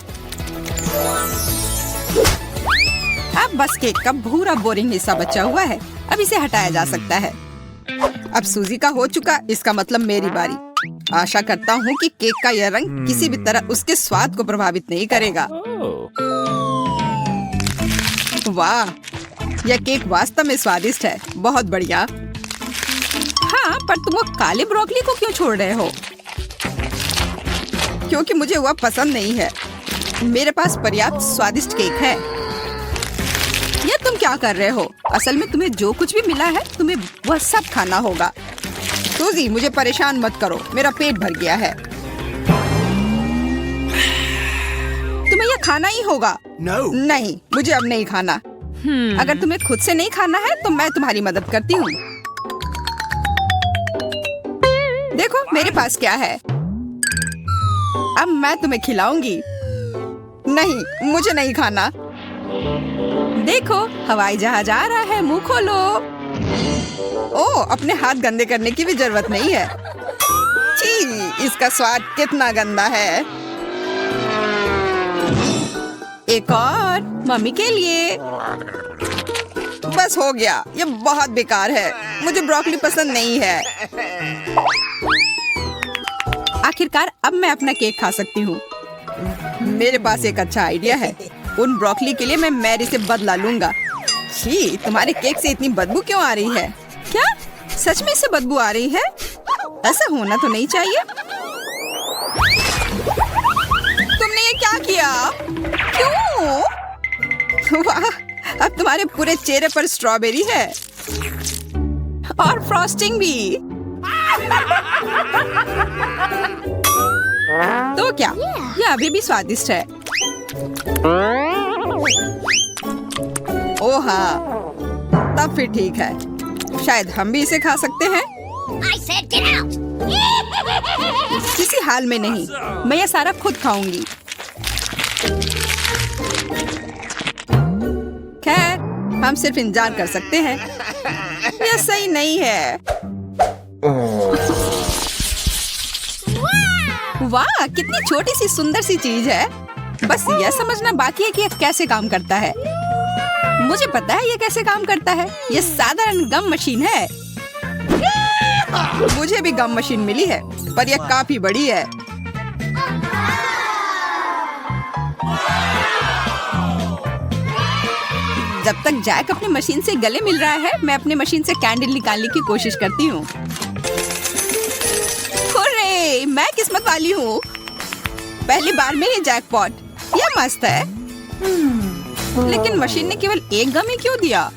अब बस केक का भूरा बोरिंग हिस्सा बचा हुआ है। अब इसे हटाया जा सकता है। अब सूजी का हो चुका, इसका मतलब मेरी बारी। आशा करता हूँ कि केक का यह रंग किसी भी तरह उसके स्वाद को प्रभावित नहीं करेगा। वाह, यह केक वास्तव में स्वादिष्ट है। बहुत बढ़िया। हाँ, पर तुम वो काले ब्रोकली को क्यों छोड़ रहे हो? क्योंकि मुझे वह पसंद नहीं है। मेरे पास पर्याप्त स्वादिष्ट केक है। यह तुम क्या कर रहे हो? असल में तुम्हें जो कुछ भी मिला है, तुम्हें वह सब खाना होगा। सूजी, मुझे परेशान मत करो, मेरा पेट भर गया है। तुम्हें यह खाना ही होगा। नहीं, मुझे अब नहीं खाना। अगर तुम्हें खुद से नहीं खाना है, तो मैं तुम्हारी मदद करती हूँ। देखो, मेरे पास क्या है। अब मैं तुम्हें खिलाऊंगी। नहीं, मुझे नहीं खाना। देखो, हवाई जहाज आ रहा है, मुंह खोलो। ओह, अपने हाथ गंदे करने की भी जरूरत नहीं है। छी, इसका स्वाद कितना गंदा है। एक और मम्मी के लिए। बस हो गया, ये बहुत बेकार है। मुझे ब्रोकली पसंद नहीं है। आखिरकार अब मैं अपना केक खा सकती हूँ। मेरे पास एक अच्छा आइडिया है। उन ब्रोकली के लिए मैं मैरी से बदला लूंगा। छी, तुम्हारे केक से इतनी बदबू क्यों आ रही है? क्या सच में इससे बदबू आ रही है? ऐसा होना तो नहीं चाहिए। तुमने ये क्या किया? क्यों? वाह, अब तुम्हारे पूरे चेहरे पर स्ट्रॉबेरी है और फ्रॉस्टिंग भी। तो क्या ये अभी भी स्वादिष्ट है? ओह हाँ, तब फिर ठीक है। शायद हम भी इसे खा सकते हैं। किसी हाल में नहीं, मैं ये सारा खुद खाऊंगी। खैर, हम सिर्फ इंतजार कर सकते हैं। यह सही नहीं है। वाह, कितनी छोटी सी सुंदर सी चीज है। बस यह समझना बाकी है कि यह कैसे काम करता है। मुझे पता है यह कैसे काम करता है। यह साधारण गम मशीन है। मुझे भी गम मशीन मिली है, पर यह काफी बड़ी है। जब तक जैक अपनी मशीन से गले मिल रहा है, मैं अपनी मशीन से कैंडल निकालने की कोशिश करती हूँ। हुर्रे, मैं किस्मत वाली हूँ। पहली बार में ही जैकपॉट। यह मस्त है। लेकिन मशीन ने केवल एक गम ही क्यों दिया?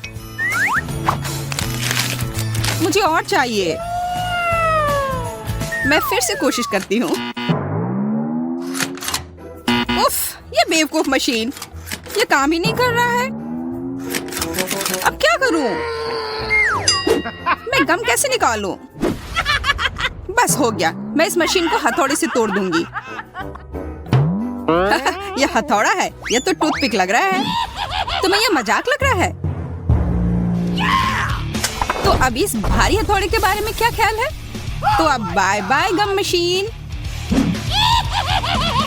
मुझे और चाहिए। मैं फिर से कोशिश करती हूँ। उफ, ये बेवकूफ मशीन, ये काम ही नहीं कर रहा है। अब क्या करूं? मैं गम कैसे निकालूं? बस हो गया, मैं इस मशीन को हथौड़े से तोड़ दूंगी। यह हथौड़ा है, यह तो टूथपिक लग रहा है। तुम्हें यह मजाक लग रहा है? तो अब इस भारी हथौड़े के बारे में क्या ख्याल है? तो अब bye bye gum machine.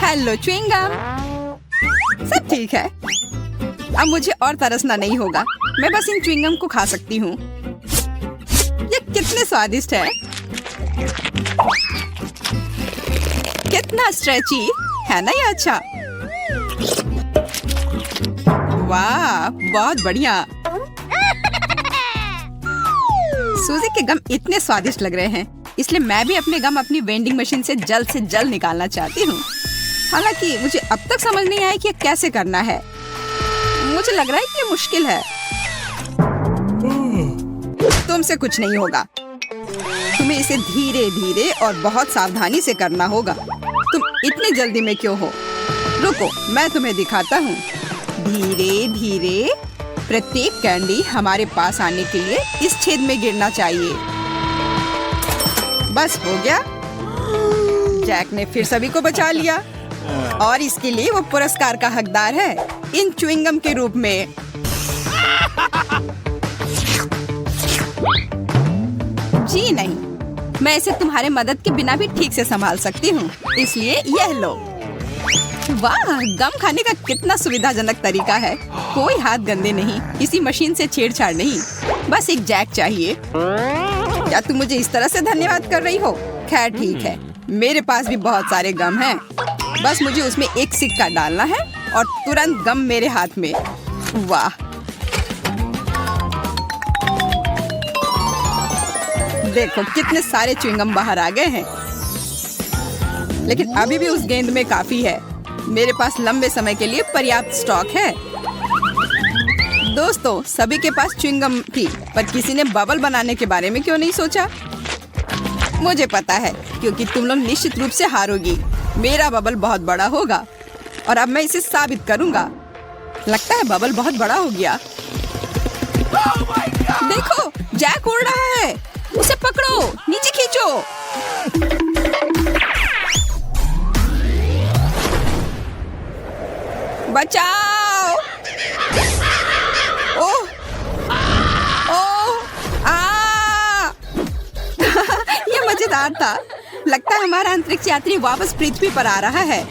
Hello chewing gum. सब ठीक है। अब मुझे और तरसना नहीं होगा। मैं बस इन च्युइंग गम को खा सकती हूँ। ये कितने स्वादिष्ट है। कितना स्ट्रेची है ना ये। अच्छा, वाह, बहुत बढ़िया। सूजी के गम इतने स्वादिष्ट लग रहे हैं, इसलिए मैं भी अपने गम अपनी वेंडिंग मशीन से जल्द निकालना चाहती हूँ। हालांकि मुझे अब तक समझ नहीं आया कि कैसे करना है। मुझे लग रहा है कि ये मुश्किल है। तुमसे कुछ नहीं होगा। तुम्हें इसे धीरे धीरे और बहुत सावधानी से करना होगा। तुम इतनी जल्दी में क्यों हो? रुको, मैं तुम्हें दिखाता हूँ। धीरे धीरे प्रत्येक कैंडी हमारे पास आने के लिए इस छेद में गिरना चाहिए। बस हो गया। जैक ने फिर सभी को बचा लिया और इसके लिए वो पुरस्कार का हकदार है, इन च्युइंगम के रूप में। जी नहीं, मैं इसे तुम्हारे मदद के बिना भी ठीक से संभाल सकती हूँ, इसलिए यह लो। वाह, गम खाने का कितना सुविधाजनक तरीका है। कोई हाथ गंदे नहीं, इसी मशीन से छेड़छाड़ नहीं। बस एक जैक चाहिए। क्या तुम मुझे इस तरह से धन्यवाद कर रही हो? खैर ठीक है, मेरे पास भी बहुत सारे गम हैं। बस मुझे उसमें एक सिक्का डालना है और तुरंत गम मेरे हाथ में। वाह, देखो कितने सारे च्युइंगम बाहर आ गए हैं। लेकिन अभी भी उस गेंद में काफी है। मेरे पास लंबे समय के लिए पर्याप्त स्टॉक है। दोस्तों, सभी के पास च्युइंगम थी, पर किसी ने बबल बनाने के बारे में क्यों नहीं सोचा? मुझे पता है, क्योंकि तुम लोग निश्चित रूप से हारोगी। मेरा बबल बहुत बड़ा होगा और अब मैं इसे साबित करूंगा। लगता है बबल बहुत बड़ा हो गया। देखो, जैक उड़ रहा है। उसे पकड़ो, नीचे खींचो। बचाओ। ओह, ओह, ये मजेदार था। लगता है हमारा अंतरिक्ष यात्री वापस पृथ्वी पर आ रहा है।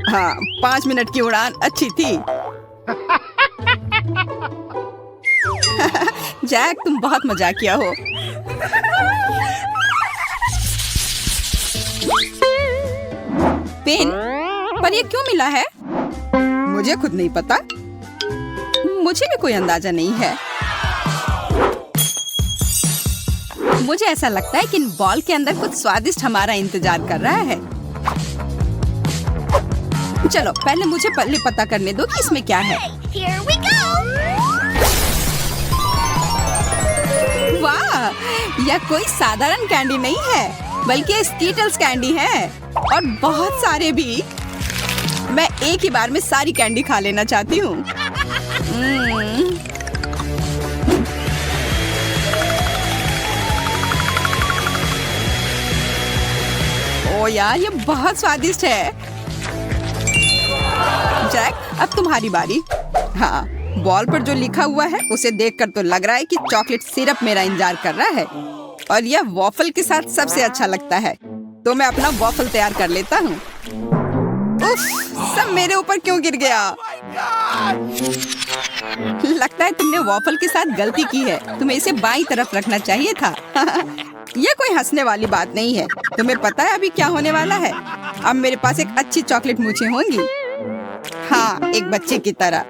हाँ, 5 मिनट की उड़ान अच्छी थी। जैक, तुम बहुत मजाकिया हो। पेन, पर ये क्यों मिला है? मुझे खुद नहीं पता। मुझे भी कोई अंदाजा नहीं है। मुझे ऐसा लगता है कि इन बॉल के अंदर कुछ स्वादिष्ट हमारा इंतजार कर रहा है। चलो, पहले मुझे पता करने दो कि इसमें क्या है। वाह, यह कोई साधारण कैंडी नहीं है, बल्कि स्कीटल्स कैंडी है, और बहुत सारे भी। मैं एक ही बार में सारी कैंडी खा लेना चाहती हूँ। ओ यार, ये बहुत स्वादिष्ट है। जैक, अब तुम्हारी बारी। हाँ, बॉल पर जो लिखा हुआ है उसे देखकर तो लग रहा है कि चॉकलेट सिरप मेरा इंतजार कर रहा है और यह वॉफल के साथ सबसे अच्छा लगता है। तो मैं अपना वॉफल तैयार कर लेता हूँ। उफ, सब मेरे ऊपर क्यों गिर गया? लगता है तुमने वॉफल के साथ गलती की है। तुम्हें इसे बाईं तरफ रखना चाहिए था। यह कोई हंसने वाली बात नहीं है। तुम्हें पता है अभी क्या होने वाला है? अब मेरे पास एक अच्छी चॉकलेट मूछें होंगी। हाँ, एक बच्चे की तरह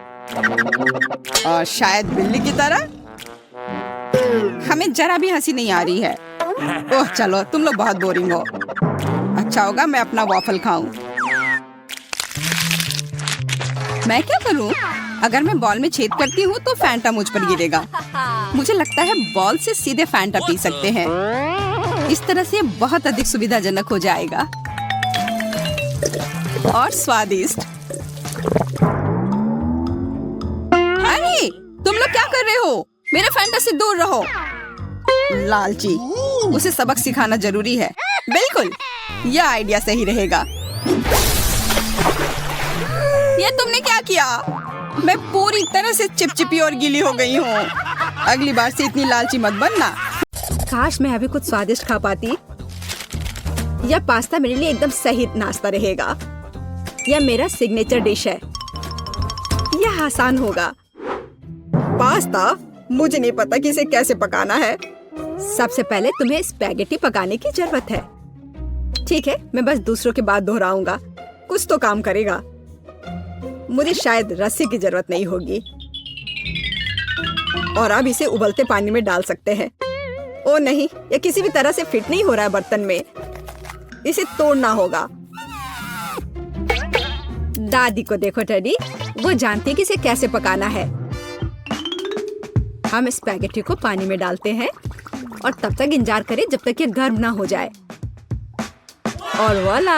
और शायद बिल्ली की तरह। हमें जरा भी हंसी नहीं आ रही है। ओह चलो, तुम लोग बहुत बोरिंग हो। अच्छा होगा मैं अपना वॉफल खाऊं। मैं क्या करूं? अगर मैं बॉल में छेद करती हूँ तो फैंटा मुझ पर गिरेगा। मुझे लगता है बॉल से सीधे फैंटा पी सकते हैं। इस तरह से बहुत अधिक सुविधाजनक हो जाएगा और स्वादिष्ट। अरे, तुम लोग क्या कर रहे हो? मेरे फैंटा से दूर रहो। लालची, उसे सबक सिखाना जरूरी है। बिल्कुल, यह आइडिया सही रहेगा। ये तुमने क्या किया? मैं पूरी तरह से चिपचिपी और गीली हो गई हूँ। अगली बार से इतनी लालची मत बनना। काश मैं अभी कुछ स्वादिष्ट खा पाती। यह पास्ता मेरे लिए एकदम सही नाश्ता रहेगा। यह मेरा सिग्नेचर डिश है। यह आसान होगा। पास्ता? मुझे नहीं पता कि इसे कैसे पकाना है। सबसे पहले तुम्हें स्पैगेटी पकाने की जरूरत है। ठीक है, मैं बस दूसरों की बात दोहराऊंगा। कुछ तो काम करेगा। मुझे शायद रस्सी की जरूरत नहीं होगी। और अब इसे उबलते पानी में डाल सकते हैं। ओ नहीं, यह किसी भी तरह से फिट नहीं हो रहा है बर्तन में। इसे तोड़ना होगा। दादी को देखो टेडी, वो जानती है कि इसे कैसे पकाना है। हम स्पैगेटी को पानी में डालते हैं और तब तक इंतजार करें जब तक ये गर्म ना हो जाए। और वाला,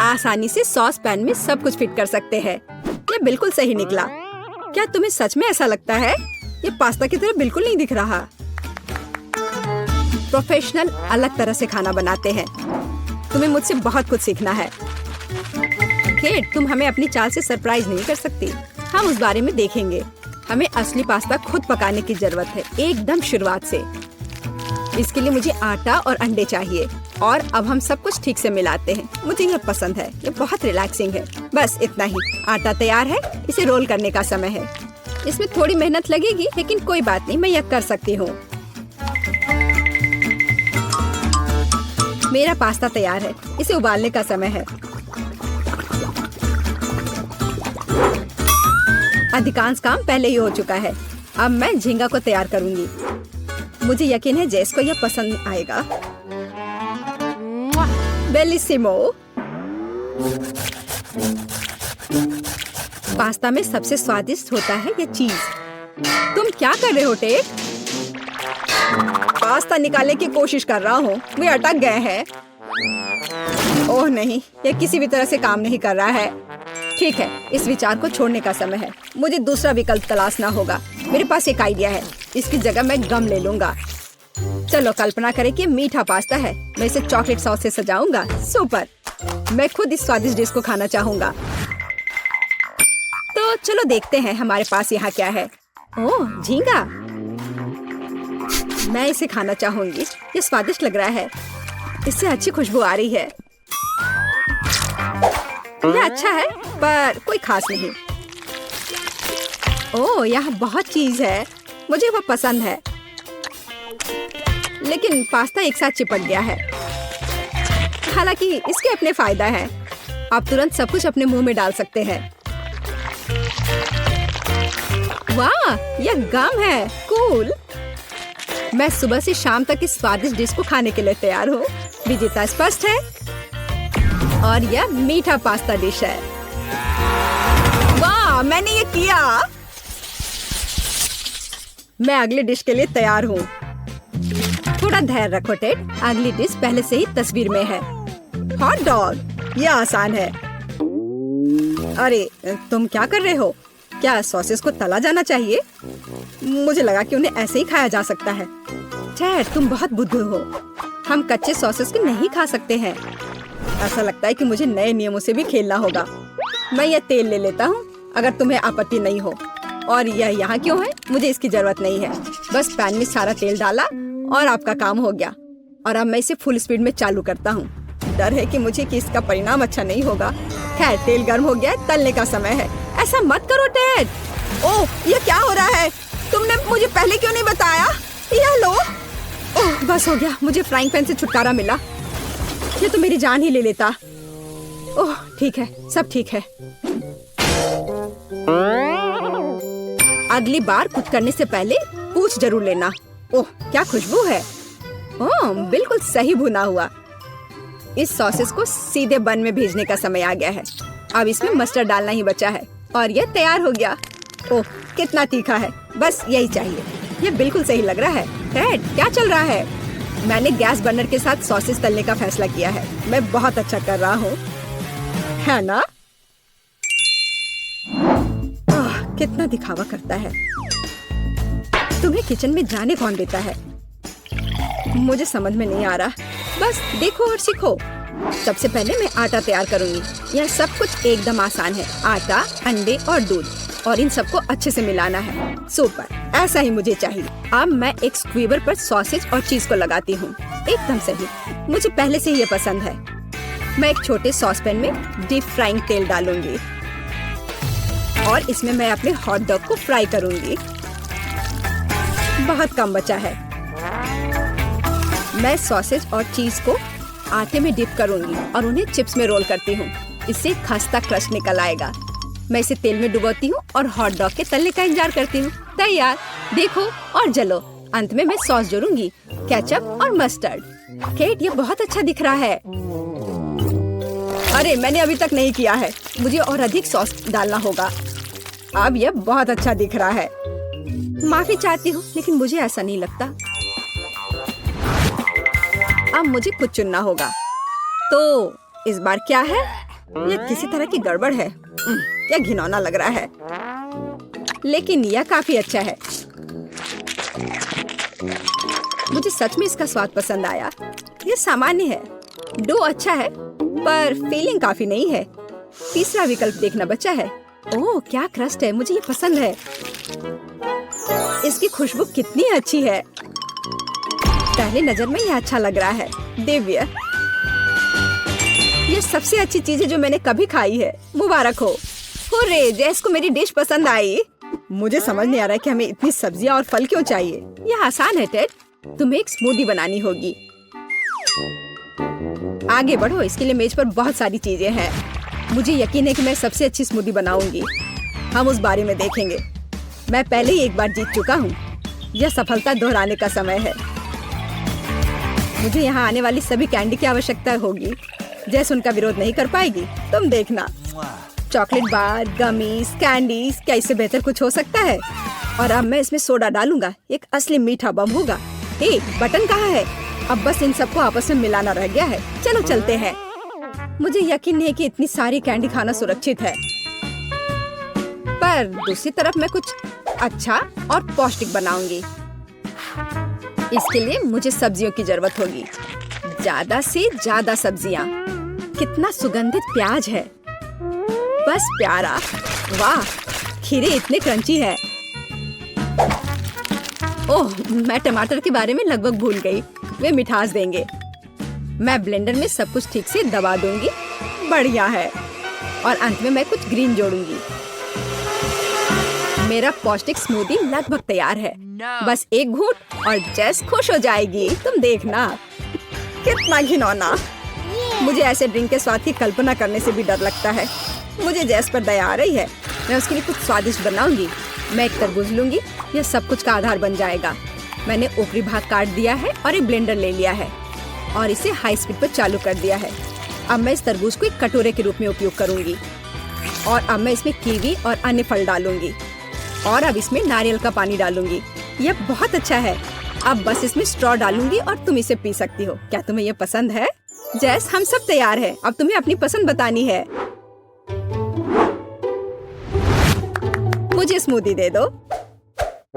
आसानी से सॉस पैन में सब कुछ फिट कर सकते हैं। ये बिल्कुल सही निकला। क्या तुम्हें सच में ऐसा लगता है? ये पास्ता की तरह बिल्कुल नहीं दिख रहा। प्रोफेशनल अलग तरह से खाना बनाते हैं। तुम्हें मुझसे बहुत कुछ सीखना है। केट, तुम हमें अपनी चाल से सरप्राइज नहीं कर सकती। हम उस बारे में देखेंगे। हमें असली पास्ता खुद पकाने की जरूरत है, एकदम शुरुआत से। इसके लिए मुझे आटा और अंडे चाहिए। और अब हम सब कुछ ठीक से मिलाते हैं। मुझे ये पसंद है। ये बहुत रिलैक्सिंग है। बस इतना ही। आटा तैयार है। इसे रोल करने का समय है। इसमें थोड़ी मेहनत लगेगी, लेकिन कोई बात नहीं, मैं यह कर सकती हूँ। मेरा पास्ता तैयार है। इसे उबालने का समय है। अधिकांश काम पहले ही हो चुका है। अब मैं झींगा को तैयार करूंगी। मुझे यकीन है जेस को यह पसंद आएगा। बेलिसिमो। पास्ता में सबसे स्वादिष्ट होता है यह चीज। तुम क्या कर रहे हो टेक? पास्ता निकालने की कोशिश कर रहा हूँ। वे अटक गए हैं। ओह नहीं, यह किसी भी तरह से काम नहीं कर रहा है। ठीक है, इस विचार को छोड़ने का समय है। मुझे दूसरा विकल्प तलाशना होगा। मेरे पास एक आइडिया है। इसकी जगह मैं गम ले लूंगा। चलो कल्पना करें कि मीठा पास्ता है। मैं इसे चॉकलेट सॉस से सजाऊंगा। सुपर! मैं खुद इस स्वादिष्ट डिश को खाना चाहूंगा। तो चलो देखते हैं हमारे पास यहाँ क्या है। ओह, झींगा। मैं इसे खाना चाहूंगी। ये स्वादिष्ट लग रहा है। इससे अच्छी खुशबू आ रही है। यह अच्छा है, पर कोई खास नहीं। ओह, यहाँ बहुत चीज है। मुझे वो पसंद है। लेकिन पास्ता एक साथ चिपक गया है। हालांकि इसके अपने फायदा हैं। आप तुरंत सब कुछ अपने मुंह में डाल सकते हैं। वाह, यह गम है। कूल। मैं सुबह से शाम तक इस स्वादिष्ट डिश को खाने के लिए तैयार हूँ। विजेता स्पष्ट है और यह मीठा पास्ता डिश है। वाह, मैंने ये किया। मैं अगली डिश के लिए तैयार हूँ। थोड़ा धैर्य रखो टेड। अगली डिश पहले से ही तस्वीर में है। Hot dog. यह आसान है। अरे, तुम क्या कर रहे हो? क्या सॉसेस को तला जाना चाहिए? मुझे लगा कि उन्हें ऐसे ही खाया जा सकता है। टेड, तुम बहुत बुद्धू हो। हम कच्चे सॉसेस को नहीं खा सकते हैं। ऐसा लगता है कि मुझे नए नियमों से भी खेलना होगा। मैं यह तेल ले लेता हूँ, अगर तुम्हें आपत्ति नहीं हो। और यह यहाँ क्यों है? मुझे इसकी जरूरत नहीं है। बस पैन में सारा तेल डाला और आपका काम हो गया। और अब मैं इसे फुल स्पीड में चालू करता हूँ। डर है कि इसका परिणाम अच्छा नहीं होगा। खैर, तेल गर्म हो गया, तलने का समय है। ऐसा मत करो टेड। ओह, ये क्या हो रहा है? तुमने मुझे पहले क्यों नहीं बताया? यह लो। ओह, बस हो गया, मुझे फ्राइंग पैन से छुटकारा मिला। ये तो मेरी जान ही ले लेता। ओह, ठीक है, सब ठीक है। अगली बार कुक करने से पहले पूछ जरूर लेना। ओह, क्या खुशबू है। ओह, बिल्कुल सही भुना हुआ। इस सॉसेस को सीधे बन में भेजने का समय आ गया है। अब इसमें मस्टर्ड डालना ही बचा है और ये तैयार हो गया। ओह, कितना तीखा है। बस यही चाहिए। ये बिल्कुल सही लग रहा है। टेड, क्या चल रहा है? मैंने गैस बर्नर के साथ सॉसेस तलने का फैसला किया है। मैं बहुत अच्छा कर रहा हूँ, है ना? कितना दिखावा करता है। तुम्हें किचन में जाने कौन देता है? मुझे समझ में नहीं आ रहा। बस देखो और सीखो। सबसे पहले मैं आटा तैयार करूंगी। यह सब कुछ एकदम आसान है। आटा, अंडे और दूध, और इन सबको अच्छे से मिलाना है। सुपर, ऐसा ही मुझे चाहिए। अब मैं एक स्क्वीवर पर सॉसेज और चीज को लगाती हूँ। एकदम सही, मुझे पहले से ही ये पसंद है। मैं एक छोटे सॉस पैन में डीप फ्राइंग तेल डालूंगी और इसमें मैं अपने हॉट डॉग को फ्राई करूंगी। बहुत कम बचा है। मैं सॉसेज और चीज को आटे में डिप करूंगी और उन्हें चिप्स में रोल करती हूँ। इससे खस्ता क्रश निकल आएगा। मैं इसे तेल में डुबोती हूँ और हॉट डॉग के तलने का इंतजार करती हूँ। तैयार, देखो और जलो। अंत में मैं सॉस जोड़ूंगी, केचप और मस्टर्ड। केट, ये बहुत अच्छा दिख रहा है। अरे, मैंने अभी तक नहीं किया है। मुझे और अधिक सॉस डालना होगा। अब यह बहुत अच्छा दिख रहा है। माफी चाहती हूँ, लेकिन मुझे ऐसा नहीं लगता। अब मुझे कुछ चुनना होगा। तो इस बार क्या है? यह किसी तरह की गड़बड़ है। यह घिनौना लग रहा है, लेकिन यह काफी अच्छा है। मुझे सच में इसका स्वाद पसंद आया। यह सामान्य है। डो अच्छा है, पर फीलिंग काफी नहीं है। तीसरा विकल्प देखना बचा है। ओह, क्या क्रस्ट है। मुझे ये पसंद है। इसकी खुशबू कितनी अच्छी है। पहले नजर में यह अच्छा लग रहा है। दिव्य, ये सबसे अच्छी चीज है जो मैंने कभी खाई है। मुबारक हो। हुर्रे, जैस को मेरी डिश पसंद आई। मुझे समझ नहीं आ रहा है कि हमें इतनी सब्जियां और फल क्यों चाहिए। यह आसान है टेड। तुम्हें एक स्मूदी बनानी होगी। आगे बढ़ो, इसके लिए मेज पर बहुत सारी चीजें हैं। मुझे यकीन है कि मैं सबसे अच्छी स्मूदी बनाऊंगी। हम उस बारे में देखेंगे। मैं पहले ही एक बार जीत चुका हूँ। यह सफलता दोहराने का समय है। मुझे यहाँ आने वाली सभी कैंडी की आवश्यकता होगी। जैसे उनका विरोध नहीं कर पाएगी। तुम देखना। चॉकलेट बार, गमीज, कैंडीज, क्या इससे बेहतर कुछ हो सकता है? और अब मैं इसमें सोडा डालूंगा। एक असली मीठा बम होगा। हे, बटन कहाँ है? अब बस इन सबको आपस में मिलाना रह गया है। चलो चलते हैं। मुझे यकीन नहीं कि इतनी सारी कैंडी खाना सुरक्षित है, पर दूसरी तरफ मैं कुछ अच्छा और पौष्टिक बनाऊंगी। इसके लिए मुझे सब्जियों की जरूरत होगी। ज्यादा से ज्यादा सब्जियाँ। कितना सुगंधित प्याज है। बस प्यारा। वाह, खीरे इतने क्रंची है। ओह, मैं टमाटर के बारे में लगभग भूल गई। वे मिठास देंगे। मैं ब्लेंडर में सब कुछ ठीक से दबा दूंगी। बढ़िया है। और अंत में मैं कुछ ग्रीन जोड़ूंगी। मेरा पौष्टिक स्मूदी लगभग तैयार है। बस एक घूंट और जेस खुश हो जाएगी। तुम देखना। कितना घिनौना। मुझे ऐसे ड्रिंक के स्वाद की कल्पना करने से भी डर लगता है। मुझे जेस पर दया आ रही है। मैं उसके लिए कुछ स्वादिष्ट बनाऊंगी। मैं एक तरबूज लूंगी। यह सब कुछ का आधार बन जाएगा। मैंने ऊपरी भाग काट दिया है और एक ब्लेंडर ले लिया है और इसे हाई स्पीड पर चालू कर दिया है। अब मैं इस तरबूज को एक कटोरे के रूप में उपयोग करूंगी और अब मैं इसमें कीवी और अन्य फल डालूंगी और अब इसमें नारियल का पानी डालूंगी। यह बहुत अच्छा है। अब बस इसमें स्ट्रॉ डालूंगी और तुम इसे पी सकती हो। क्या तुम्हें यह पसंद है? जैस, हम सब तैयार हैं। अब तुम्हें अपनी पसंद बतानी है। मुझे स्मूदी दे दो।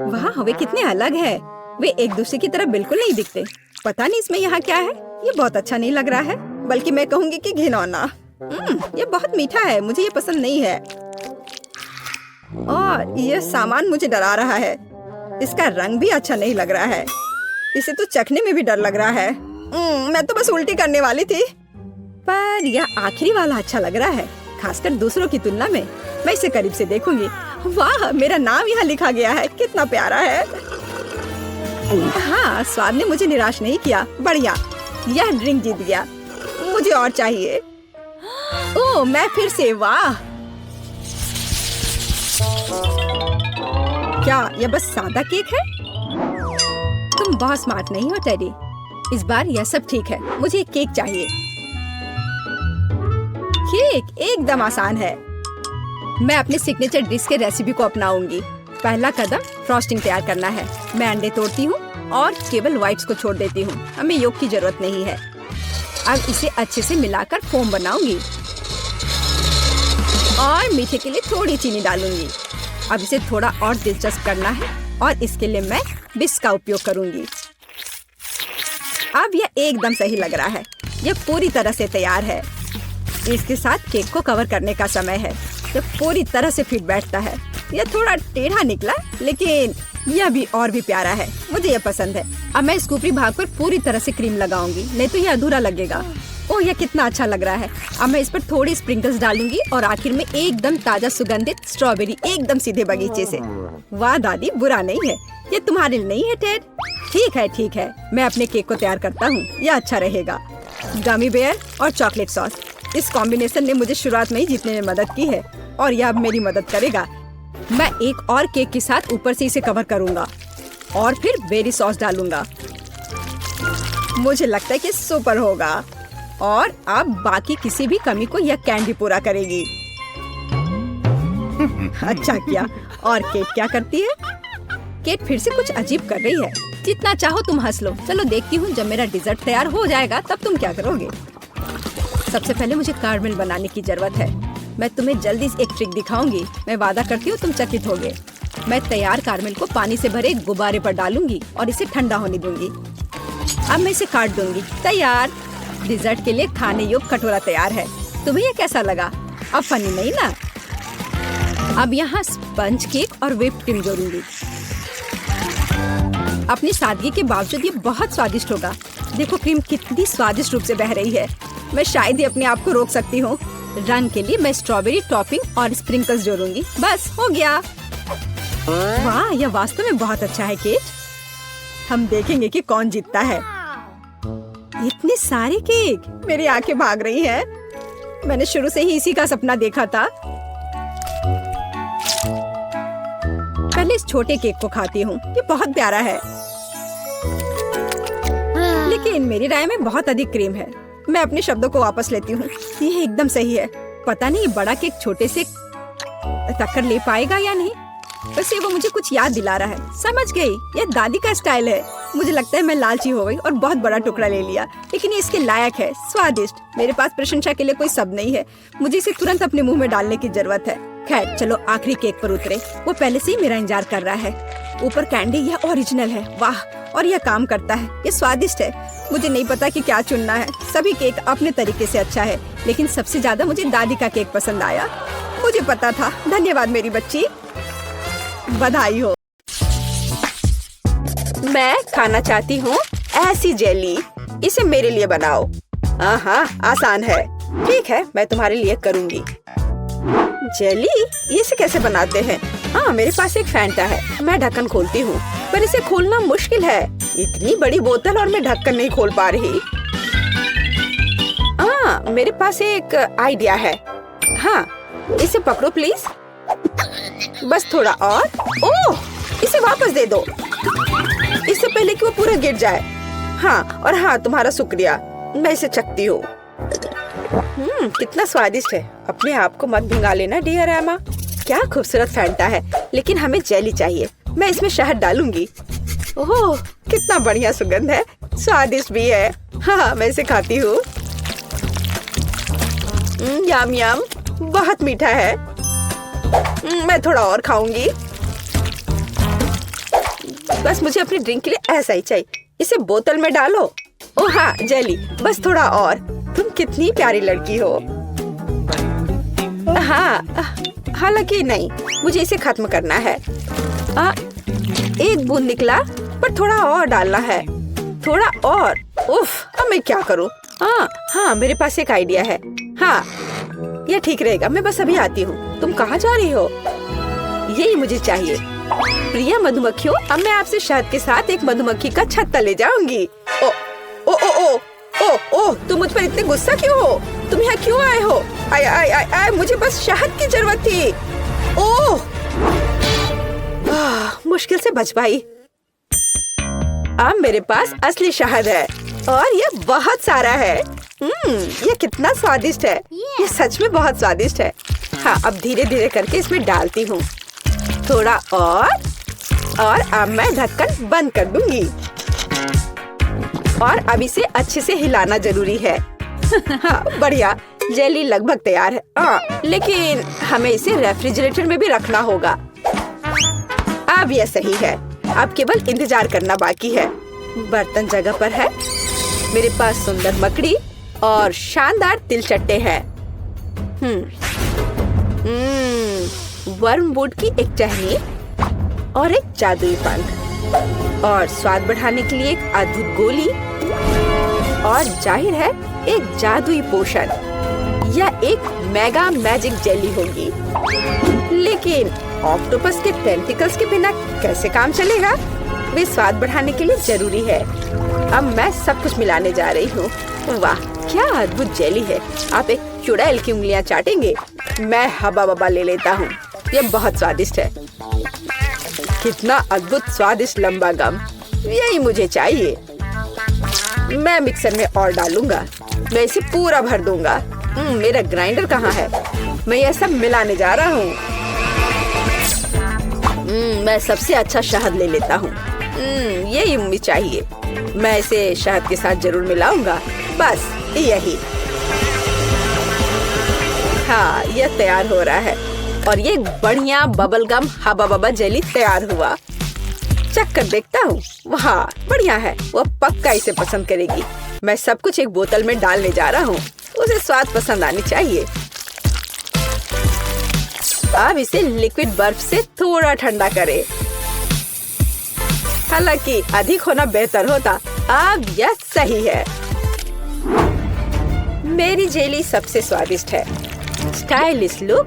वाह, वे कितने अलग है। वे एक दूसरे की तरह बिल्कुल नहीं दिखते। पता नहीं इसमें यहाँ क्या है। ये बहुत अच्छा नहीं लग रहा है। बल्कि मैं कहूँगी कि घिनौना। ये बहुत मीठा है, मुझे ये पसंद नहीं है। और ये सामान मुझे डरा रहा है। इसका रंग भी अच्छा नहीं लग रहा है। इसे तो चखने में भी डर लग रहा है। मैं तो बस उल्टी करने वाली थी। पर यह आखिरी वाला अच्छा लग रहा है, खासकर दूसरों की तुलना में। मैं इसे करीब से देखूंगी। वाह, मेरा नाम यहाँ लिखा गया है, कितना प्यारा है। हाँ, स्वाद ने मुझे निराश नहीं किया। बढ़िया, यह ड्रिंक जीत गया। मुझे और चाहिए। ओह, मैं फिर से। वाह, क्या यह बस सादा केक है? तुम बहुत स्मार्ट नहीं हो टेडी। इस बार यह सब ठीक है। मुझे एक केक चाहिए। केक एकदम आसान है। मैं अपने सिग्नेचर डिश के रेसिपी को अपनाऊंगी। पहला कदम फ्रॉस्टिंग तैयार करना है। मैं अंडे तोड़ती हूँ और केवल व्हाइट्स को छोड़ देती हूँ। हमें योग की जरूरत नहीं है। अब इसे अच्छे से मिलाकर फोम बनाऊंगी और मीठे के लिए थोड़ी चीनी डालूंगी। अब इसे थोड़ा और दिलचस्प करना है और इसके लिए मैं विस्क का उपयोग करूंगी। अब यह एकदम सही लग रहा है। यह पूरी तरह से तैयार है। इसके साथ केक को कवर करने का समय है। यह पूरी तरह से फिट बैठता है। यह थोड़ा टेढ़ा निकला, लेकिन यह भी और भी प्यारा है। मुझे यह पसंद है। अब मैं इस ऊपरी भाग पर पूरी तरह से क्रीम लगाऊंगी, नहीं तो यह अधूरा लगेगा। ओह, यह कितना अच्छा लग रहा है। अब मैं इस पर थोड़ी स्प्रिंकल्स डालूंगी और आखिर में एकदम ताजा सुगंधित स्ट्रॉबेरी, एकदम सीधे बगीचे से। वाह दादी, बुरा नहीं है। ये तुम्हारे लिए नहीं है टेड? ठीक है, मैं अपने केक को तैयार करता हूँ। यह अच्छा रहेगा। गमी बेयर और चॉकलेट सॉस, इस कॉम्बिनेशन ने मुझे शुरुआत में ही जीतने में मदद की है और यह अब मेरी मदद करेगा। मैं एक और केक के साथ ऊपर से इसे कवर करूंगा और फिर बेरी सॉस डालूंगा। मुझे लगता है कि सुपर होगा और अब बाकी किसी भी कमी को यह कैंडी पूरा करेगी। अच्छा किया। और केक क्या करती है? केक फिर से कुछ अजीब कर रही है। जितना चाहो तुम हंस लो। चलो देखती हूँ, जब मेरा डिजर्ट तैयार हो जाएगा तब तुम क्या करोगे। सबसे पहले मुझे कारमेल बनाने की जरूरत है। मैं तुम्हें जल्दी एक ट्रिक दिखाऊंगी। मैं वादा करती हूँ तुम चकित होगे। मैं तैयार कारमेल को पानी से भरे गुब्बारे पर डालूंगी और इसे ठंडा होने दूंगी। अब मैं इसे काट दूंगी। तैयार। डिजर्ट के लिए खाने योग्य कटोरा तैयार है। तुम्हें ये कैसा लगा? अब फनी नहीं ना? अब यहाँ स्पंज केक और व्हिप्ड क्रीम जोड़ूंगी। अपनी सादगी के बावजूद ये बहुत स्वादिष्ट होगा। देखो क्रीम कितनी स्वादिष्ट रूप से बह रही है। मैं शायद ही अपने आप को रोक सकती हूँ। रंग के लिए मैं स्ट्रॉबेरी टॉपिंग और स्प्रिंकल्स जोड़ूंगी। बस हो गया। वाह, यह वास्तव में बहुत अच्छा है केक। हम देखेंगे कि कौन जीतता है। इतने सारे केक, मेरी आंखें भाग रही हैं। मैंने शुरू से ही इसी का सपना देखा था। पहले इस छोटे केक को खाती हूँ। ये बहुत प्यारा है, लेकिन मेरी राय में बहुत अधिक क्रीम है। मैं अपने शब्दों को वापस लेती हूँ। ये एकदम सही है। पता नहीं बड़ा केक छोटे से टक्कर ले पाएगा या नहीं। वैसे वो मुझे कुछ याद दिला रहा है। समझ गई, ये दादी का स्टाइल है। मुझे लगता है मैं लालची हो गई और बहुत बड़ा टुकड़ा ले लिया, लेकिन ये इसके लायक है। स्वादिष्ट। मेरे पास प्रशंसा के लिए कोई शब्द नहीं है। मुझे इसे तुरंत अपने मुंह में डालने की जरूरत है। खैर चलो आखिरी केक पर उतरे। वो पहले से ही मेरा इंतजार कर रहा है। ऊपर कैंडी, यह ओरिजिनल है। वाह, और यह काम करता है। ये स्वादिष्ट है। मुझे नहीं पता कि क्या चुनना है। सभी केक अपने तरीके से अच्छा है, लेकिन सबसे ज्यादा मुझे दादी का केक पसंद आया। मुझे पता था। धन्यवाद मेरी बच्ची। बधाई हो। मैं खाना चाहती हूँ ऐसी जेली। इसे मेरे लिए बनाओ। हाँ, आसान है। ठीक है, मैं तुम्हारे लिए करूँगी। जेली, इसे कैसे बनाते हैं? हाँ, मेरे पास एक फैंटा है। मैं ढक्कन खोलती हूँ, पर इसे खोलना मुश्किल है। इतनी बड़ी बोतल और मैं ढक्कन नहीं खोल पा रही। हाँ, मेरे पास एक आइडिया है। हाँ, इसे पकड़ो प्लीज। बस थोड़ा और। ओह, इसे वापस दे दो, इससे पहले कि वो पूरा गिर जाए। हाँ, और हाँ, तुम्हारा शुक्रिया। मैं इसे चखती हूँ। कितना स्वादिष्ट है। अपने आप को मत भिंगा लेना डियर एमा। क्या खूबसूरत फैंटा है, लेकिन हमें जेली चाहिए। मैं इसमें शहद डालूंगी। ओह, कितना बढ़िया सुगंध है। स्वादिष्ट भी है। हाँ, मैं इसे खाती हूँ। यम यम, बहुत मीठा है। मैं थोड़ा और खाऊंगी। बस मुझे अपनी ड्रिंक के लिए ऐसा ही चाहिए। इसे बोतल में डालो। ओह हाँ, जेली, बस थोड़ा और। तुम कितनी प्यारी लड़की हो। हाँ, हालांकि नहीं, मुझे इसे खत्म करना है। एक बूंद निकला, पर थोड़ा और डालना है, थोड़ा और। उफ, अब मैं क्या करूँ? हाँ, मेरे पास एक आइडिया है। हाँ, यह ठीक रहेगा। मैं बस अभी आती हूँ। तुम कहाँ जा रही हो? यही मुझे चाहिए। प्रिय मधुमक्खियों, अब मैं आपसे शहद के साथ एक मधुमक्खी का छत्ता ले जाऊंगी। ओ ओ ओ ओ ओ ओ, तुम मुझ पर इतने गुस्सा क्यों हो? तुम यहाँ क्यों आए हो? आय आय आय आय, मुझे बस शहद की जरूरत थी। ओह, मुश्किल से बच पाई। अब मेरे पास असली शहद है और ये बहुत सारा है। ये कितना स्वादिष्ट है। ये सच में बहुत स्वादिष्ट है। हाँ, अब धीरे धीरे करके इसमें डालती हूँ। थोड़ा और अब मैं ढक्कन बंद कर दूंगी। और अब इसे अच्छे से हिलाना जरूरी है। हाँ, बढ़िया, जेली लगभग तैयार है। लेकिन हमें इसे रेफ्रिजरेटर में भी रखना होगा। अब यह सही है। अब केवल इंतजार करना बाकी है। बर्तन जगह पर है। मेरे पास सुंदर मकड़ी और शानदार तिलचट्टे हैं। वर्मवुड की एक टहनी और एक जादुई पंख, और स्वाद बढ़ाने के लिए एक अद्भुत गोली, और जाहिर है एक जादुई पोशन। यह एक मेगा मैजिक जेली होगी। लेकिन ऑक्टोपस के टेंटिकल्स के बिना कैसे काम चलेगा? वे स्वाद बढ़ाने के लिए जरूरी है। अब मैं सब कुछ मिलाने जा रही हूँ। वाह, क्या अद्भुत जेली है। आप एक चुड़ैल की उंगलियां चाटेंगे। मैं हबा बबा ले लेता हूँ। यह बहुत स्वादिष्ट है। कितना अद्भुत स्वादिष्ट लंबा गम, यही मुझे चाहिए। मैं मिक्सर में और डालूंगा। मैं इसे पूरा भर दूंगा। मेरा ग्राइंडर कहाँ है? मैं यह सब मिलाने जा रहा हूँ। मैं सबसे अच्छा शहद ले लेता हूँ। यही मुझे चाहिए। मैं इसे शहद के साथ जरूर मिलाऊंगा। बस यही। हाँ, यह तैयार हो रहा है और ये बढ़िया बबल गम हबा बबा जेली तैयार हुआ। चख कर देखता हूँ। वाह, बढ़िया है। वो पक्का इसे पसंद करेगी। मैं सब कुछ एक बोतल में डालने जा रहा हूँ। उसे स्वाद पसंद आनी चाहिए। अब इसे लिक्विड बर्फ से थोड़ा ठंडा करें। हालांकि अधिक होना बेहतर होता। अब यह सही है। मेरी जेली सबसे स्वादिष्ट है। स्टाइलिश लुक,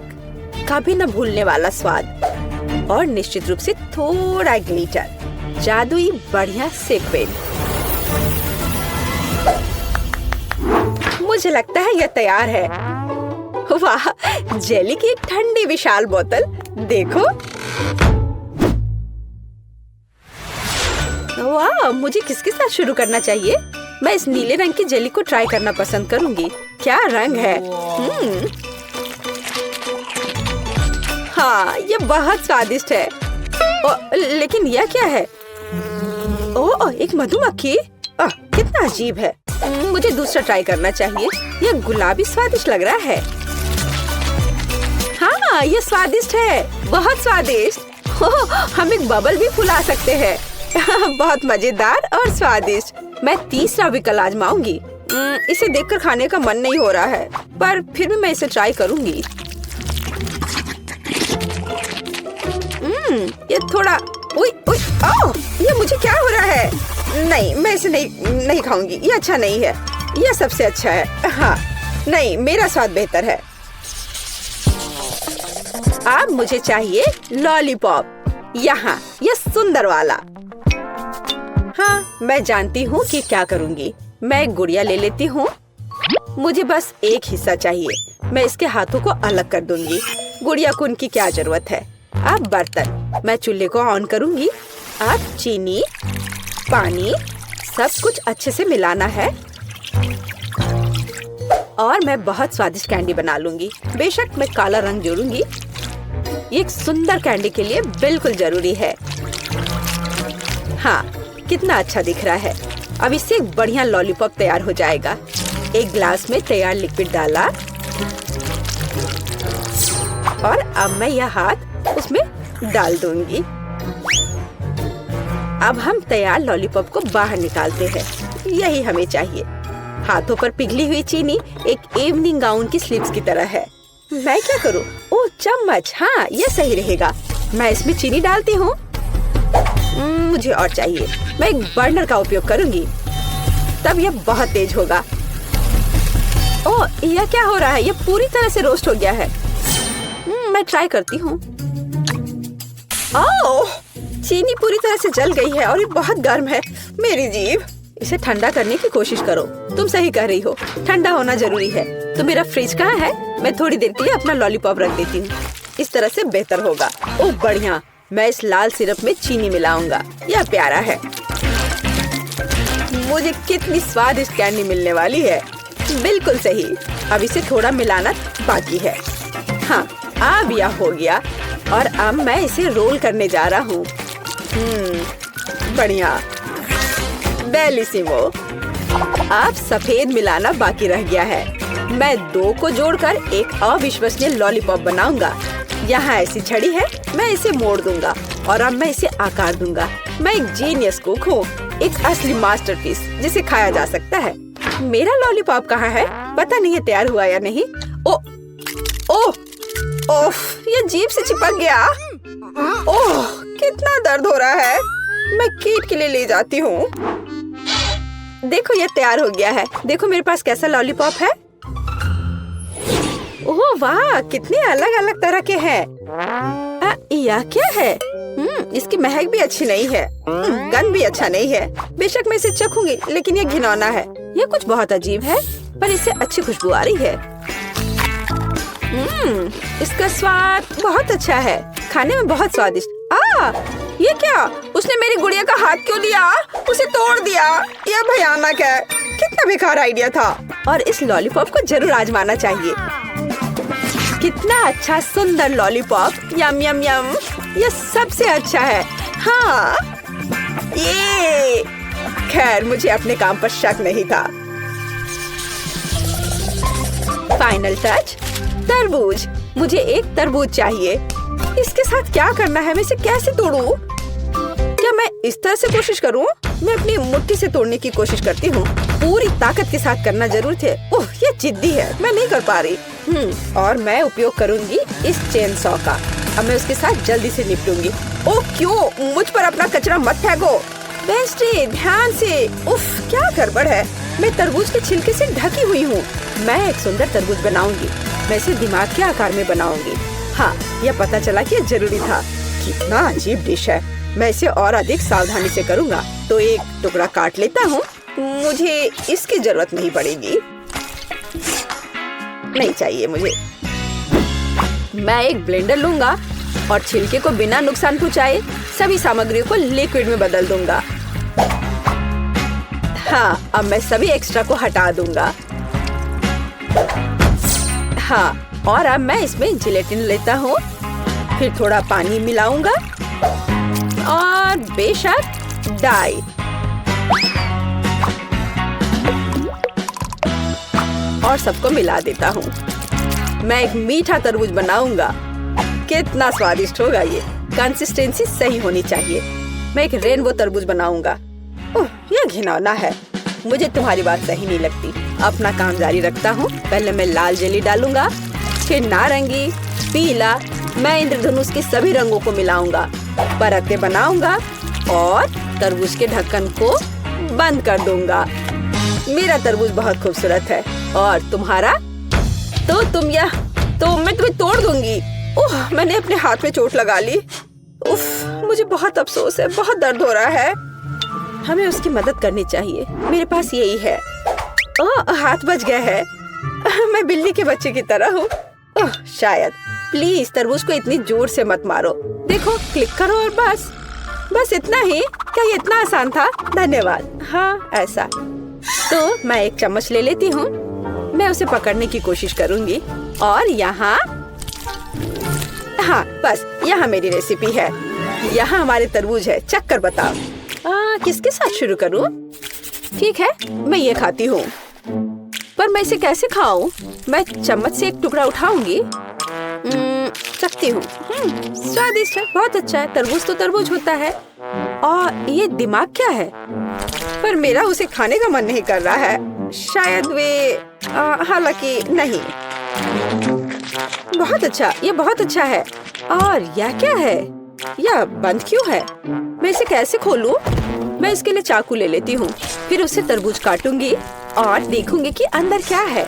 कभी न भूलने वाला स्वाद, और निश्चित रूप से थोड़ा ग्लिटर, जादुई बढ़िया सीक्वेंस। मुझे लगता है यह तैयार है। वाह, जेली की एक ठंडी विशाल बोतल देखो। वाह, मुझे किसके साथ शुरू करना चाहिए? मैं इस नीले रंग की जेली को ट्राई करना पसंद करूंगी। क्या रंग है। हाँ, ये बहुत स्वादिष्ट है। लेकिन यह क्या है? ओह, एक मधुमक्खी। कितना अजीब है। मुझे दूसरा ट्राई करना चाहिए। यह गुलाबी स्वादिष्ट लग रहा है। हाँ, ये स्वादिष्ट है, बहुत स्वादिष्ट। हम एक बबल भी फुला सकते हैं। बहुत मजेदार और स्वादिष्ट। मैं तीसरा विकल्प आजमाऊंगी। इसे देखकर खाने का मन नहीं हो रहा है, पर फिर भी मैं इसे ट्राई करूंगी। ये थोड़ा ये मुझे क्या हो रहा है? नहीं, मैं इसे नहीं खाऊंगी। ये अच्छा नहीं है। यह सबसे अच्छा है। हाँ, नहीं, मेरा स्वाद बेहतर है। अब मुझे चाहिए लॉलीपॉप। यहाँ, यह सुंदर वाला। हाँ, मैं जानती हूँ कि क्या करूँगी। मैं एक गुड़िया ले लेती हूँ। मुझे बस एक हिस्सा चाहिए। मैं इसके हाथों को अलग कर दूंगी। गुड़िया को उनकी क्या जरूरत है। अब बर्तन, मैं चूल्हे को ऑन करूँगी। अब चीनी, पानी, सब कुछ अच्छे से मिलाना है और मैं बहुत स्वादिष्ट कैंडी बना लूंगी। बेशक मैं काला रंग जोड़ूंगी। ये एक सुंदर कैंडी के लिए बिल्कुल जरूरी है। हाँ, कितना अच्छा दिख रहा है। अब इससे एक बढ़िया लॉलीपॉप तैयार हो जाएगा। एक ग्लास में तैयार लिक्विड डाला और अब मैं यह हाथ उसमें डाल दूंगी। अब हम तैयार लॉलीपॉप को बाहर निकालते हैं। यही हमें चाहिए। हाथों पर पिघली हुई चीनी एक इवनिंग गाउन की स्लीव्स की तरह है। मैं क्या करूँ? ओह चम्मच, हाँ ये सही रहेगा। मैं इसमें चीनी डालती हूँ। मुझे और चाहिए। मैं एक बर्नर का उपयोग करूंगी, तब यह बहुत तेज होगा। ओह यह क्या हो रहा है? यह पूरी तरह से रोस्ट हो गया है। मैं ट्राई करती हूँ। ओह चीनी पूरी तरह से जल गई है और ये बहुत गर्म है। मेरी जीभ। इसे ठंडा करने की कोशिश करो। तुम सही कह रही हो, ठंडा होना जरूरी है। तो मेरा फ्रिज कहाँ है? मैं थोड़ी देर के लिए अपना लॉलीपॉप रख देती हूँ। इस तरह से बेहतर होगा। ओह बढ़िया। मैं इस लाल सिरप में चीनी मिलाऊंगा। यह प्यारा है। मुझे कितनी स्वादिष्ट कैंडी मिलने वाली है। बिल्कुल सही। अब इसे थोड़ा मिलाना बाकी है। हाँ अब यह हो गया और अब मैं इसे रोल करने जा रहा हूँ। बढ़िया, बेलिसिमो। अब सफेद मिलाना बाकी रह गया है। मैं दो को जोड़कर एक अविश्वसनीय लॉलीपॉप बनाऊंगा। यहाँ ऐसी छड़ी है, मैं इसे मोड़ दूंगा और अब मैं इसे आकार दूंगा। मैं एक जीनियस कुक हूँ, एक असली मास्टरपीस जिसे खाया जा सकता है। मेरा लॉलीपॉप कहाँ है? पता नहीं है तैयार हुआ या नहीं। ओह ये जीभ से चिपक गया। ओह कितना दर्द हो रहा है। मैं कीट के लिए ले जाती हूँ। देखो ये तैयार हो गया है। देखो मेरे पास कैसा लॉलीपॉप है। ओह वाह, कितने अलग अलग तरह के हैं। यह क्या है? इसकी महक भी अच्छी नहीं है। गंध भी अच्छा नहीं है। बेशक मैं इसे चखूंगी, लेकिन ये घिनौना है। यह कुछ बहुत अजीब है, पर इससे अच्छी खुशबू आ रही है। इसका स्वाद बहुत अच्छा है, खाने में बहुत स्वादिष्ट। ये क्या? उसने मेरी गुड़िया का हाथ क्यों लिया? उसे तोड़ दिया। यह भयानक है। कितना बेकार आइडिया था। और इस लॉलीपॉप को जरूर आजमाना चाहिए। कितना अच्छा सुंदर लॉलीपॉप। यम यम यम। यह सबसे अच्छा है। हाँ ये। खैर मुझे अपने काम पर शक नहीं था। फाइनल टच, तरबूज। मुझे एक तरबूज चाहिए। इसके साथ क्या करना है? मैं इसे कैसे तोड़ूं? क्या मैं इस तरह से कोशिश करूं? मैं अपनी मुट्ठी से तोड़ने की कोशिश करती हूँ। पूरी ताकत के साथ करना जरूर थे। ओह ये जिद्दी है, मैं नहीं कर पा रही। और मैं उपयोग करूंगी इस चेन सॉ का। अब मैं उसके साथ जल्दी से निपटूंगी। ओह क्यों? मुझ पर अपना कचरा मत फेंको। वेंसडे ध्यान से। उफ क्या गड़बड़ है। मैं तरबूज के छिलके से ढकी हुई हूँ। मैं एक सुंदर तरबूज बनाऊंगी। मैं इसे दिमाग के आकार में बनाऊंगी। हाँ यह पता चला कि यह जरूरी था। कितना अजीब डिश है। मैं इसे और अधिक सावधानी से करूँगा। तो एक टुकड़ा काट लेता हूँ। मुझे इसकी जरूरत नहीं पड़ेगी। नहीं चाहिए मुझे। मैं एक ब्लेंडर लूंगा और छिलके को बिना नुकसान पहुँचाए सभी सामग्रियों को लिक्विड में बदल दूंगा। हाँ अब मैं सभी एक्स्ट्रा को हटा दूंगा। हाँ और अब मैं इसमें जिलेटिन लेता हूँ। फिर थोड़ा पानी मिलाऊंगा और बेशक डाई। और सबको मिला देता हूँ। मैं एक मीठा तरबूज बनाऊंगा। कितना स्वादिष्ट होगा ये। कंसिस्टेंसी सही होनी चाहिए। मैं एक रेनबो तरबूज बनाऊंगा। यह घिनौना है। मुझे तुम्हारी बात सही नहीं लगती। अपना काम जारी रखता हूँ। पहले मैं लाल जेली डालूंगा, फिर नारंगी, पीला। मैं इंद्रधनुष के सभी रंगों को मिलाऊंगा, परतें बनाऊंगा और तरबूज के ढक्कन को बंद कर दूंगा। मेरा तरबूज बहुत खूबसूरत है। और तुम्हारा? तो मैं तुम्हें तोड़ दूंगी। ओह मैंने अपने हाथ में चोट लगा ली। उफ मुझे बहुत अफसोस है। बहुत दर्द हो रहा है। हमें उसकी मदद करनी चाहिए। मेरे पास यही है। ओह हाथ बच गया है। मैं बिल्ली के बच्चे की तरह हूँ। ओह शायद। प्लीज तरबूज को इतनी जोर से मत मारो। देखो क्लिक करो और बस इतना ही। क्या ये इतना आसान था? धन्यवाद। हाँ ऐसा। तो मैं एक चम्मच ले लेती हूँ। मैं उसे पकड़ने की कोशिश करूंगी और यहाँ। हाँ बस यहाँ मेरी रेसिपी है। यहाँ हमारे तरबूज है। चख कर बताओ। किसके साथ शुरू करूँ? ठीक है मैं ये खाती हूँ। पर मैं इसे कैसे खाऊं? मैं चम्मच से एक टुकड़ा उठाऊंगी। चखती हूँ। स्वादिष्ट है, बहुत अच्छा है। तरबूज तो तरबूज होता है। और ये दिमाग क्या है? पर मेरा उसे खाने का मन नहीं कर रहा है। शायद वे हालांकि नहीं। बहुत अच्छा, ये बहुत अच्छा है। और यह क्या है? यह बंद क्यों है? मैं इसे कैसे खोलूं? मैं इसके लिए चाकू ले लेती हूँ, फिर उससे तरबूज काटूंगी और देखूंगी कि अंदर क्या है।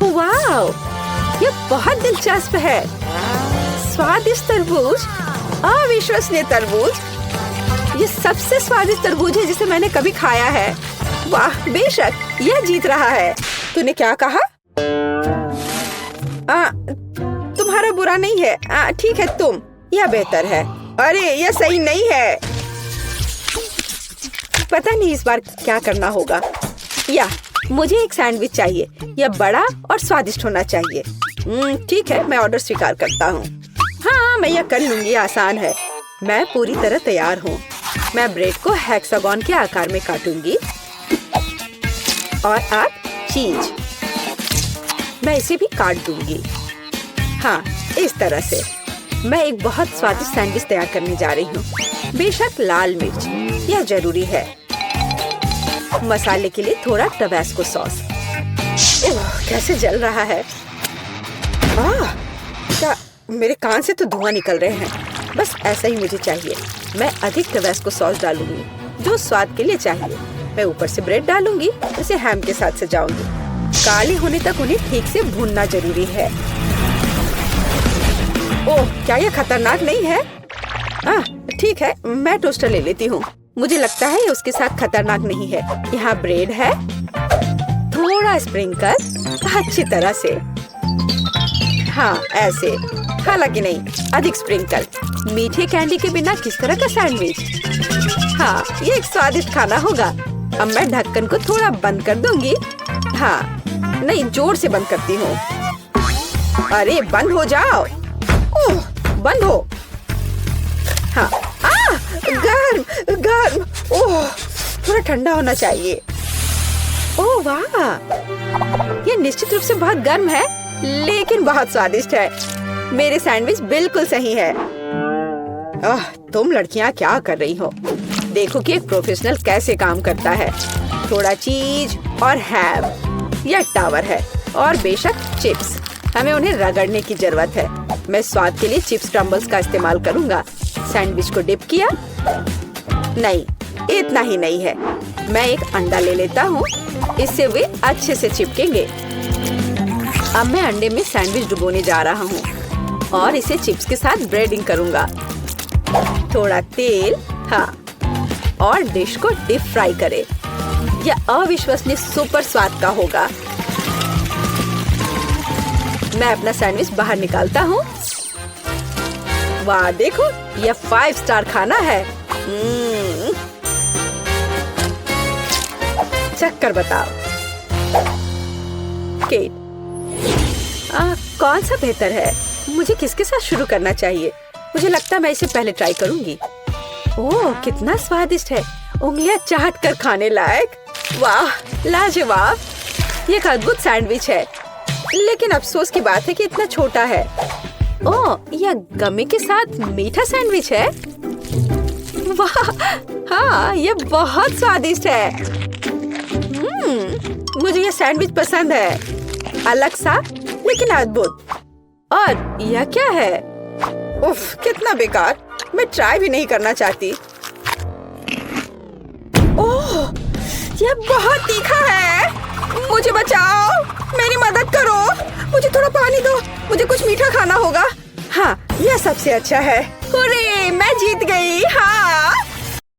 वाव, ये बहुत दिलचस्प है। स्वादिष्ट तरबूज, अविश्वसनीय तरबूज। ये सबसे स्वादिष्ट तरबूज है जिसे मैंने कभी खाया है। वाह, बेशक यह जीत रहा है। तूने क्या कहा? तुम्हारा बुरा नहीं है। ठीक है, तुम। यह बेहतर है। अरे यह सही नहीं है। पता नहीं इस बार क्या करना होगा। या मुझे एक सैंडविच चाहिए। यह बड़ा और स्वादिष्ट होना चाहिए। ठीक है, मैं ऑर्डर स्वीकार करता हूँ। हाँ, मैं यह कर लूंगी, आसान है। मैं पूरी तरह तैयार हूँ। मैं ब्रेड को हेक्सागन के आकार में काटूंगी और अब चीज। मैं इसे भी काट दूंगी। हाँ, इस तरह से। मैं एक बहुत स्वादिष्ट सैंडविच तैयार करने जा रही हूँ। बेशक लाल मिर्च, यह जरूरी है। मसाले के लिए थोड़ा टबैस्को सॉस। कैसे जल रहा है। क्या मेरे कान से तो धुआं निकल रहे हैं। बस ऐसा ही मुझे चाहिए। मैं अधिक टबैस्को सॉस डालूंगी, जो स्वाद के लिए चाहिए। मैं ऊपर से ब्रेड डालूंगी, इसे हैम के साथ सजाऊंगी। काले होने तक उन्हें ठीक से भूनना जरूरी है। ओह, क्या यह खतरनाक नहीं है? ठीक है, मैं टोस्टर ले लेती हूँ। मुझे लगता है ये उसके साथ खतरनाक नहीं है। यहाँ ब्रेड है, थोड़ा स्प्रिंकल अच्छी तरह से। हाँ, ऐसे। हालांकि नहीं, अधिक स्प्रिंकल। मीठे कैंडी के बिना किस तरह का सैंडविच? हाँ, ये एक स्वादिष्ट खाना होगा। अब मैं ढक्कन को थोड़ा बंद कर दूंगी। हाँ, नहीं, जोर से बंद करती हूँ। अरे बंद हो जाओ। ओह, बंद हो। हाँ, गर्म गर्म। ओह, थोड़ा ठंडा होना चाहिए। ओह वाह, ये निश्चित रूप से बहुत गर्म है, लेकिन बहुत स्वादिष्ट है। मेरे सैंडविच बिल्कुल सही है। तुम लड़कियां क्या कर रही हो? देखो कि एक प्रोफेशनल कैसे काम करता है। थोड़ा चीज और हैम, यह टावर है। और बेशक चिप्स, हमें उन्हें रगड़ने की जरूरत है। मैं स्वाद के लिए चिप्स क्रम्बल्स का इस्तेमाल करूंगा। सैंडविच को डिप किया। नहीं, इतना ही नहीं है। मैं एक अंडा ले लेता हूँ, इससे वे अच्छे से चिपकेंगे। अब मैं अंडे में सैंडविच डुबोने जा रहा हूँ और इसे चिप्स के साथ ब्रेडिंग करूंगा। थोड़ा तेल, हाँ, और डिश को डीप फ्राई करें। यह अविश्वसनीय सुपर स्वाद का होगा। मैं अपना सैंडविच बाहर निकालता हूँ। वाह, देखो, यह 5 स्टार खाना है। चक्कर बताओ। केट, कौन सा बेहतर है? मुझे किसके साथ शुरू करना चाहिए? मुझे लगता है मैं इसे पहले ट्राई करूंगी। ओह, कितना स्वादिष्ट है। उंगलियां चाट कर खाने लायक। वाह, लाजवाब। ये एक अद्भुत सैंडविच है, लेकिन अफसोस की बात है कि इतना छोटा है। ओह, यह गमी के साथ मीठा सैंडविच है। वाह, हाँ, यह बहुत स्वादिष्ट है। मुझे यह सैंडविच पसंद है। अलग सा, लेकिन अद्भुत। और यह क्या है? उफ, कितना बेकार। मैं ट्राई भी नहीं करना चाहती। ओह, यह बहुत तीखा है। मुझे बचाओ, मेरी मदद करो। मुझे थोड़ा पानी दो, मुझे कुछ मीठा खाना होगा। हाँ, यह सबसे अच्छा है। हुर्रे,